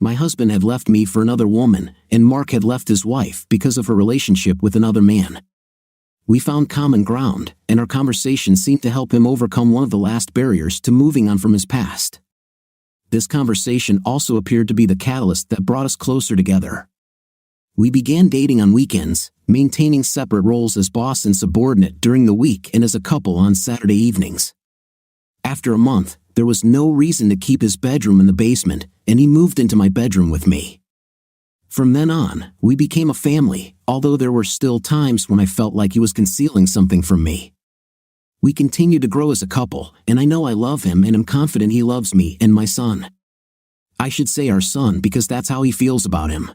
My husband had left me for another woman, and Mark had left his wife because of her relationship with another man. We found common ground, and our conversation seemed to help him overcome one of the last barriers to moving on from his past. This conversation also appeared to be the catalyst that brought us closer together. We began dating on weekends, maintaining separate roles as boss and subordinate during the week and as a couple on Saturday evenings. After a month, there was no reason to keep his bedroom in the basement, and he moved into my bedroom with me. From then on, we became a family, although there were still times when I felt like he was concealing something from me. We continued to grow as a couple, and I know I love him and am confident he loves me and my son. I should say our son because that's how he feels about him.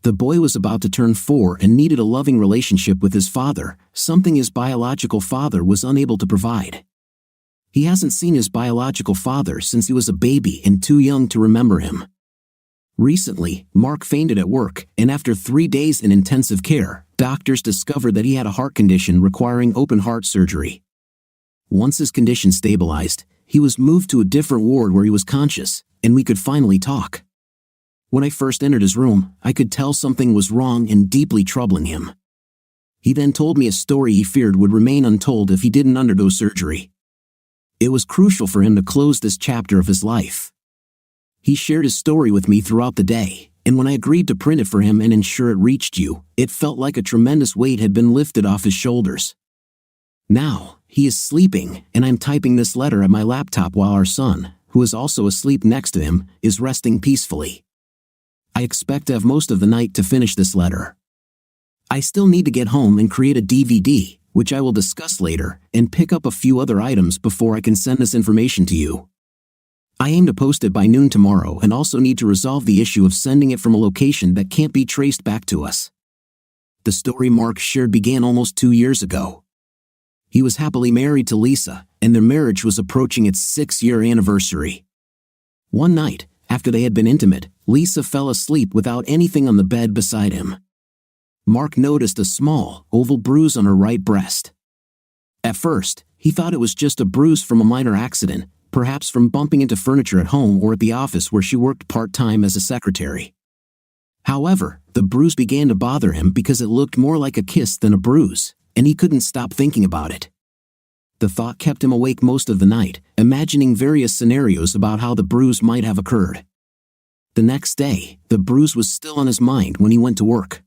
The boy was about to turn 4 and needed a loving relationship with his father, something his biological father was unable to provide. He hasn't seen his biological father since he was a baby and too young to remember him. Recently, Mark fainted at work, and after 3 days in intensive care, doctors discovered that he had a heart condition requiring open heart surgery. Once his condition stabilized, he was moved to a different ward where he was conscious, and we could finally talk. When I first entered his room, I could tell something was wrong and deeply troubling him. He then told me a story he feared would remain untold if he didn't undergo surgery. It was crucial for him to close this chapter of his life. He shared his story with me throughout the day, and when I agreed to print it for him and ensure it reached you, it felt like a tremendous weight had been lifted off his shoulders. Now, he is sleeping, and I'm typing this letter at my laptop while our son, who is also asleep next to him, is resting peacefully. I expect to have most of the night to finish this letter. I still need to get home and create a DVD, which I will discuss later, and pick up a few other items before I can send this information to you. I aim to post it by noon tomorrow and also need to resolve the issue of sending it from a location that can't be traced back to us. The story Mark shared began almost 2 years ago. He was happily married to Lisa, and their marriage was approaching its 6-year anniversary. One night, after they had been intimate, Lisa fell asleep without anything on the bed beside him. Mark noticed a small, oval bruise on her right breast. At first, He thought it was just a bruise from a minor accident, perhaps from bumping into furniture at home or at the office where she worked part-time as a secretary. However, the bruise began to bother him because it looked more like a kiss than a bruise, and he couldn't stop thinking about it. The thought kept him awake most of the night, imagining various scenarios about how the bruise might have occurred. The next day, the bruise was still on his mind when he went to work.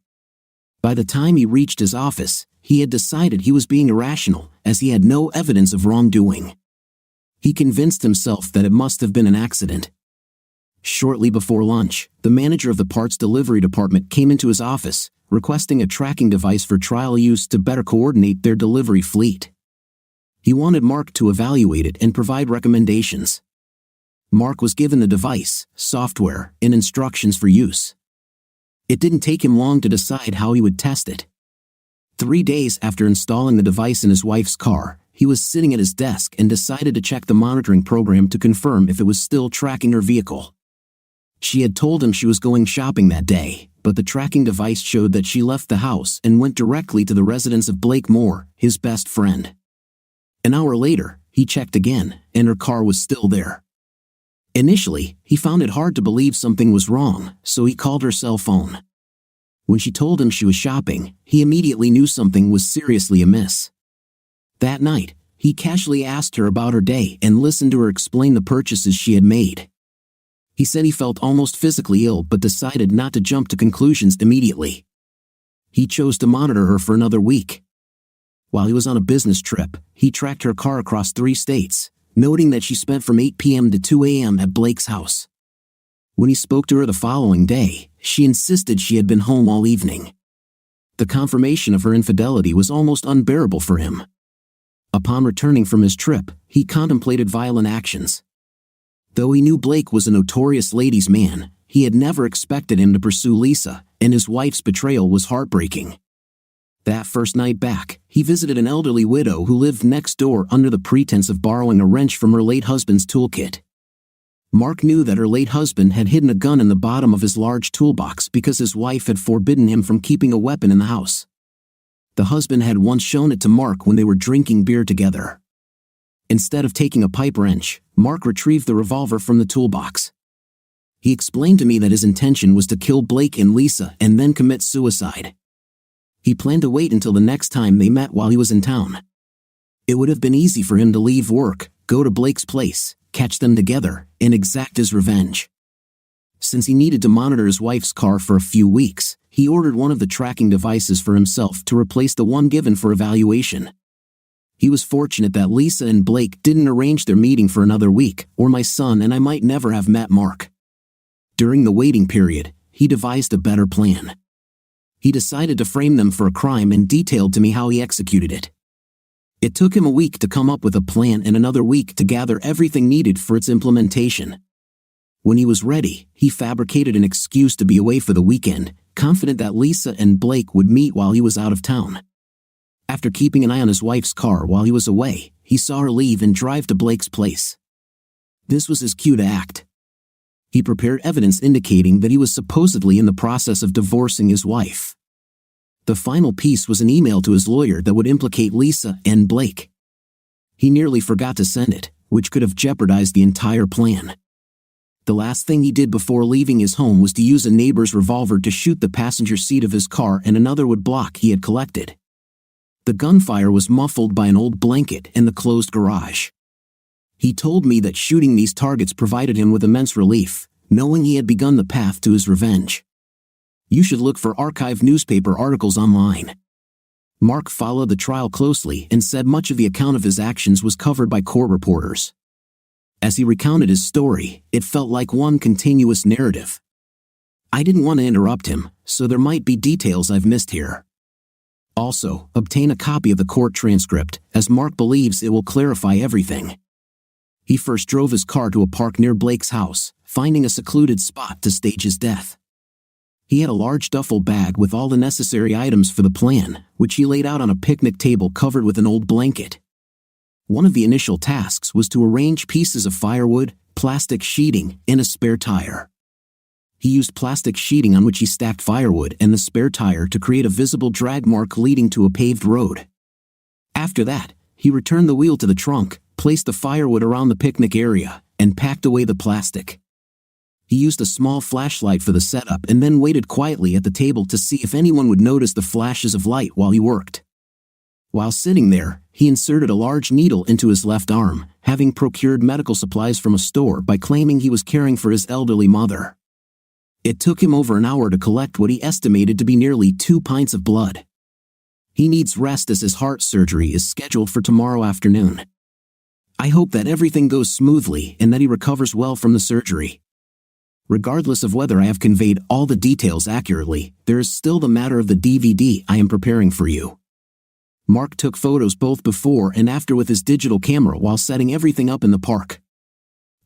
By the time he reached his office, he had decided he was being irrational, as he had no evidence of wrongdoing. He convinced himself that it must have been an accident. Shortly before lunch, the manager of the parts delivery department came into his office, requesting a tracking device for trial use to better coordinate their delivery fleet. He wanted Mark to evaluate it and provide recommendations. Mark was given the device, software, and instructions for use. It didn't take him long to decide how he would test it. 3 days after installing the device in his wife's car, he was sitting at his desk and decided to check the monitoring program to confirm if it was still tracking her vehicle. She had told him she was going shopping that day, but the tracking device showed that she left the house and went directly to the residence of Blake Moore, his best friend. An hour later, he checked again, and her car was still there. Initially, he found it hard to believe something was wrong, so he called her cell phone. When she told him she was shopping, he immediately knew something was seriously amiss. That night, he casually asked her about her day and listened to her explain the purchases she had made. He said he felt almost physically ill but decided not to jump to conclusions immediately. He chose to monitor her for another week. While he was on a business trip, he tracked her car across 3 states, noting that she spent from 8 p.m. to 2 a.m. at Blake's house. When he spoke to her the following day, she insisted she had been home all evening. The confirmation of her infidelity was almost unbearable for him. Upon returning from his trip, he contemplated violent actions. Though he knew Blake was a notorious ladies' man, he had never expected him to pursue Lisa, and his wife's betrayal was heartbreaking. That first night back, he visited an elderly widow who lived next door under the pretense of borrowing a wrench from her late husband's toolkit. Mark knew that her late husband had hidden a gun in the bottom of his large toolbox because his wife had forbidden him from keeping a weapon in the house. The husband had once shown it to Mark when they were drinking beer together. Instead of taking a pipe wrench, Mark retrieved the revolver from the toolbox. He explained to me that his intention was to kill Blake and Lisa and then commit suicide. He planned to wait until the next time they met while he was in town. It would have been easy for him to leave work, go to Blake's place, catch them together, and exact his revenge. Since he needed to monitor his wife's car for a few weeks, he ordered one of the tracking devices for himself to replace the one given for evaluation. He was fortunate that Lisa and Blake didn't arrange their meeting for another week, or my son and I might never have met Mark. During the waiting period, he devised a better plan. He decided to frame them for a crime and detailed to me how he executed it. It took him a week to come up with a plan and another week to gather everything needed for its implementation. When he was ready, he fabricated an excuse to be away for the weekend, confident that Lisa and Blake would meet while he was out of town. After keeping an eye on his wife's car while he was away, he saw her leave and drive to Blake's place. This was his cue to act. He prepared evidence indicating that he was supposedly in the process of divorcing his wife. The final piece was an email to his lawyer that would implicate Lisa and Blake. He nearly forgot to send it, which could have jeopardized the entire plan. The last thing he did before leaving his home was to use a neighbor's revolver to shoot the passenger seat of his car and another wood block he had collected. The gunfire was muffled by an old blanket in the closed garage. He told me that shooting these targets provided him with immense relief, knowing he had begun the path to his revenge. You should look for archived newspaper articles online. Mark followed the trial closely and said much of the account of his actions was covered by court reporters. As he recounted his story, it felt like one continuous narrative. I didn't want to interrupt him, so there might be details I've missed here. Also, obtain a copy of the court transcript, as Mark believes it will clarify everything. He first drove his car to a park near Blake's house, finding a secluded spot to stage his death. He had a large duffel bag with all the necessary items for the plan, which he laid out on a picnic table covered with an old blanket. One of the initial tasks was to arrange pieces of firewood, plastic sheeting, and a spare tire. He used plastic sheeting on which he stacked firewood and the spare tire to create a visible drag mark leading to a paved road. After that, he returned the wheel to the trunk, placed the firewood around the picnic area, and packed away the plastic. He used a small flashlight for the setup and then waited quietly at the table to see if anyone would notice the flashes of light while he worked. While sitting there, he inserted a large needle into his left arm, having procured medical supplies from a store by claiming he was caring for his elderly mother. It took him over an hour to collect what he estimated to be nearly 2 pints of blood. He needs rest as his heart surgery is scheduled for tomorrow afternoon. I hope that everything goes smoothly and that he recovers well from the surgery. Regardless of whether I have conveyed all the details accurately, there is still the matter of the DVD I am preparing for you. Mark took photos both before and after with his digital camera while setting everything up in the park.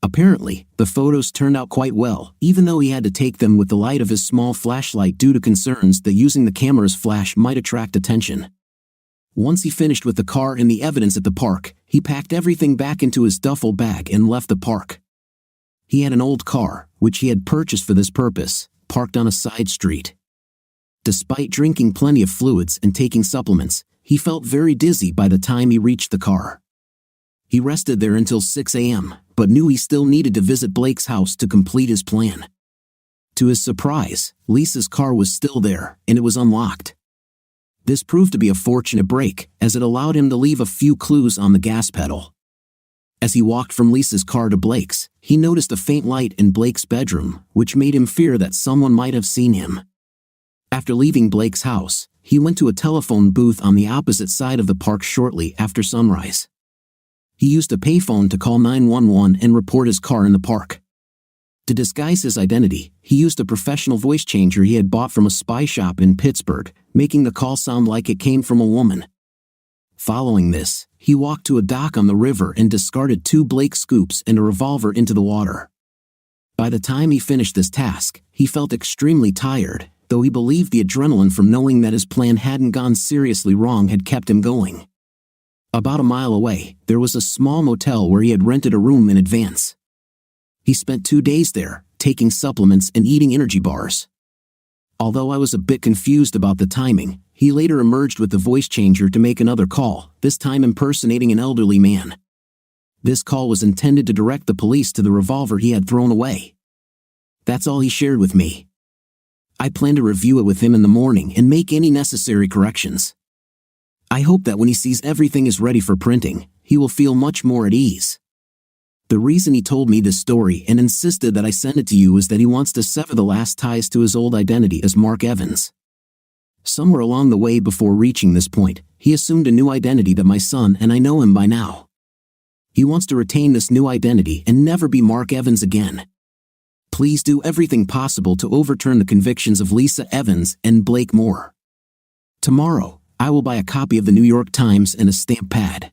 Apparently, the photos turned out quite well, even though he had to take them with the light of his small flashlight due to concerns that using the camera's flash might attract attention. Once he finished with the car and the evidence at the park, he packed everything back into his duffel bag and left the park. He had an old car, which he had purchased for this purpose, parked on a side street. Despite drinking plenty of fluids and taking supplements, he felt very dizzy by the time he reached the car. He rested there until 6 a.m., but knew he still needed to visit Blake's house to complete his plan. To his surprise, Lisa's car was still there, and it was unlocked. This proved to be a fortunate break, as it allowed him to leave a few clues on the gas pedal. As he walked from Lisa's car to Blake's, he noticed a faint light in Blake's bedroom, which made him fear that someone might have seen him. After leaving Blake's house, he went to a telephone booth on the opposite side of the park shortly after sunrise. He used a payphone to call 911 and report his car in the park. To disguise his identity, he used a professional voice changer he had bought from a spy shop in Pittsburgh, making the call sound like it came from a woman. Following this, he walked to a dock on the river and discarded 2 Blake scoops and a revolver into the water. By the time he finished this task, he felt extremely tired, though he believed the adrenaline from knowing that his plan hadn't gone seriously wrong had kept him going. About a mile away, there was a small motel where he had rented a room in advance. He spent 2 days there, taking supplements and eating energy bars. Although I was a bit confused about the timing, he later emerged with the voice changer to make another call, this time impersonating an elderly man. This call was intended to direct the police to the revolver he had thrown away. That's all he shared with me. I plan to review it with him in the morning and make any necessary corrections. I hope that when he sees everything is ready for printing, he will feel much more at ease. The reason he told me this story and insisted that I send it to you is that he wants to sever the last ties to his old identity as Mark Evans. Somewhere along the way before reaching this point, he assumed a new identity that my son and I know him by now. He wants to retain this new identity and never be Mark Evans again. Please do everything possible to overturn the convictions of Lisa Evans and Blake Moore. Tomorrow, I will buy a copy of the New York Times and a stamp pad.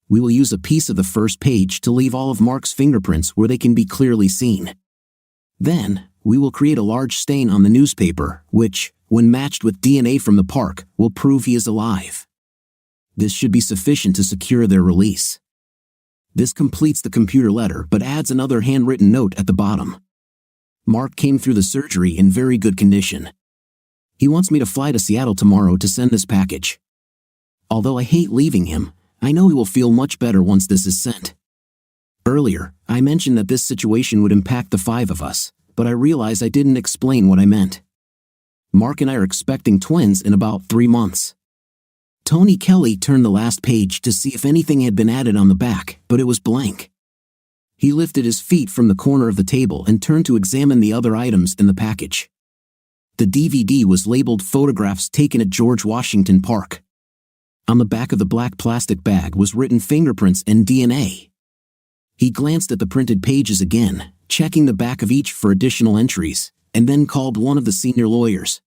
We will use a piece of the first page to leave all of Mark's fingerprints where they can be clearly seen. Then, we will create a large stain on the newspaper, which, when matched with DNA from the park, will prove he is alive. This should be sufficient to secure their release. This completes the computer letter but adds another handwritten note at the bottom. Mark came through the surgery in very good condition. He wants me to fly to Seattle tomorrow to send this package. Although I hate leaving him, I know he will feel much better once this is sent. Earlier, I mentioned that this situation would impact the 5 of us, but I realized I didn't explain what I meant. Mark and I are expecting twins in about 3 months. Tony Kelly turned the last page to see if anything had been added on the back, but it was blank. He lifted his feet from the corner of the table and turned to examine the other items in the package. The DVD was labeled Photographs Taken at George Washington Park. On the back of the black plastic bag was written fingerprints and DNA. He glanced at the printed pages again, checking the back of each for additional entries, and then called one of the senior lawyers.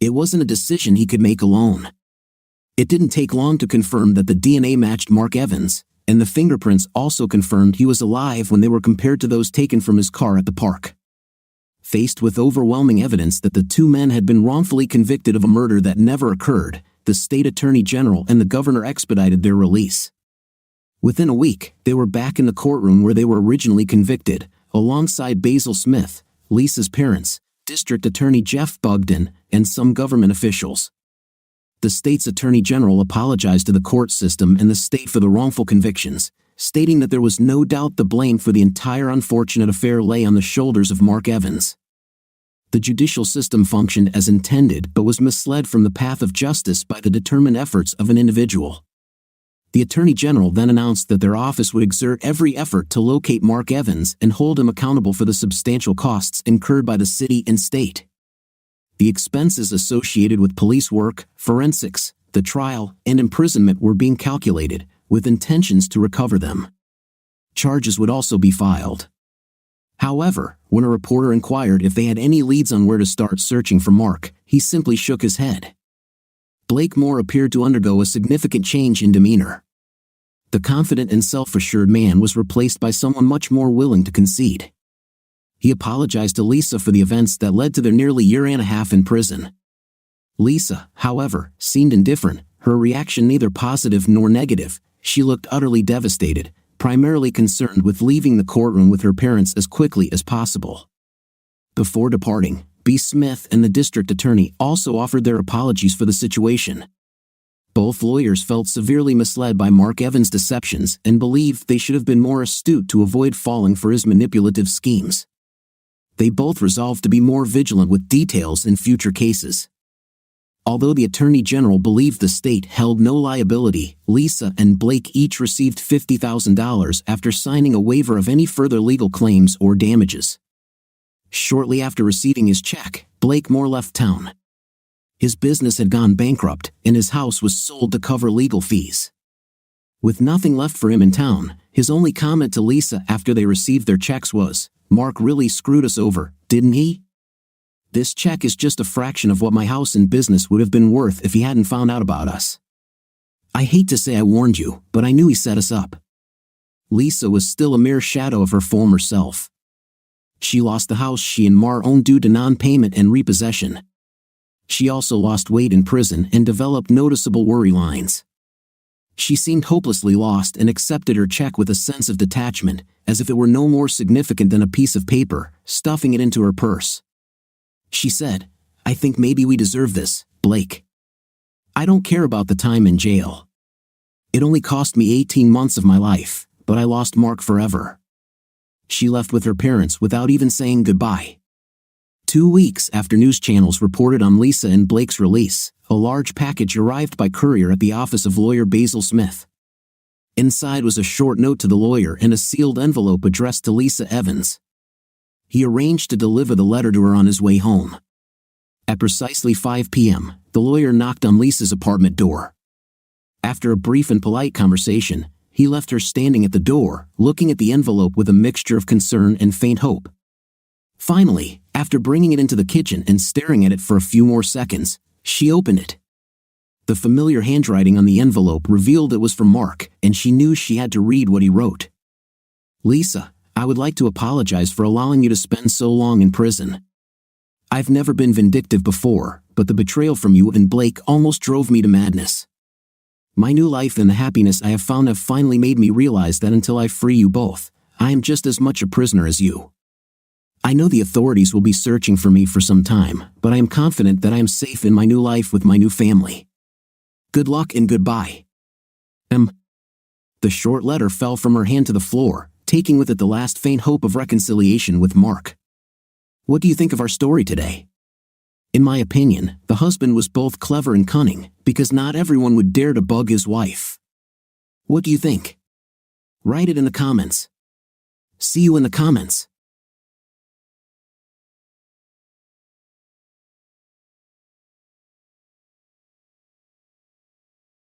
It wasn't a decision he could make alone. It didn't take long to confirm that the DNA matched Mark Evans, and the fingerprints also confirmed he was alive when they were compared to those taken from his car at the park. Faced with overwhelming evidence that the 2 men had been wrongfully convicted of a murder that never occurred, the state attorney general and the governor expedited their release. Within a week, they were back in the courtroom where they were originally convicted, alongside Basil Smith, Lisa's parents, District Attorney Jeff Bugden, and some government officials. the state's attorney general apologized to the court system and the state for the wrongful convictions, stating that there was no doubt the blame for the entire unfortunate affair lay on the shoulders of Mark Evans. The judicial system functioned as intended but was misled from the path of justice by the determined efforts of an individual. The Attorney General then announced that their office would exert every effort to locate Mark Evans and hold him accountable for the substantial costs incurred by the city and state. The expenses associated with police work, forensics, the trial, and imprisonment were being calculated, with intentions to recover them. Charges would also be filed. However, when a reporter inquired if they had any leads on where to start searching for Mark, he simply shook his head. Blake Moore appeared to undergo a significant change in demeanor. The confident and self-assured man was replaced by someone much more willing to concede. He apologized to Lisa for the events that led to their nearly year and a half in prison. Lisa, however, seemed indifferent, her reaction neither positive nor negative. She looked utterly devastated, primarily concerned with leaving the courtroom with her parents as quickly as possible. Before departing, B. Smith and the district attorney also offered their apologies for the situation. Both lawyers felt severely misled by Mark Evans' deceptions and believed they should have been more astute to avoid falling for his manipulative schemes. They both resolved to be more vigilant with details in future cases. Although the Attorney General believed the state held no liability, Lisa and Blake each received $50,000 after signing a waiver of any further legal claims or damages. Shortly after receiving his check, Blake Moore left town. His business had gone bankrupt, and his house was sold to cover legal fees. With nothing left for him in town, his only comment to Lisa after they received their checks was, "Mark really screwed us over, didn't he? This check is just a fraction of what my house and business would have been worth if he hadn't found out about us. I hate to say I warned you, but I knew he set us up." Lisa was still a mere shadow of her former self. She lost the house she and Mar owned due to non-payment and repossession. She also lost weight in prison and developed noticeable worry lines. She seemed hopelessly lost and accepted her check with a sense of detachment, as if it were no more significant than a piece of paper, stuffing it into her purse. She said, "I think maybe we deserve this, Blake. I don't care about the time in jail. It only cost me 18 months of my life, but I lost Mark forever." She left with her parents without even saying goodbye. 2 weeks after news channels reported on Lisa and Blake's release, a large package arrived by courier at the office of lawyer Basil Smith. Inside was a short note to the lawyer and a sealed envelope addressed to Lisa Evans. He arranged to deliver the letter to her on his way home. At precisely 5 p.m., the lawyer knocked on Lisa's apartment door. After a brief and polite conversation, he left her standing at the door, looking at the envelope with a mixture of concern and faint hope. Finally, after bringing it into the kitchen and staring at it for a few more seconds, she opened it. The familiar handwriting on the envelope revealed it was from Mark, and she knew she had to read what he wrote. "Lisa, I would like to apologize for allowing you to spend so long in prison. I've never been vindictive before, but the betrayal from you and Blake almost drove me to madness. My new life and the happiness I have found have finally made me realize that until I free you both, I am just as much a prisoner as you. I know the authorities will be searching for me for some time, but I am confident that I am safe in my new life with my new family. Good luck and goodbye. M." The short letter fell from her hand to the floor, taking with it the last faint hope of reconciliation with Mark. What do you think of our story today? In my opinion, the husband was both clever and cunning, because not everyone would dare to bug his wife. What do you think? Write it in the comments. See you in the comments.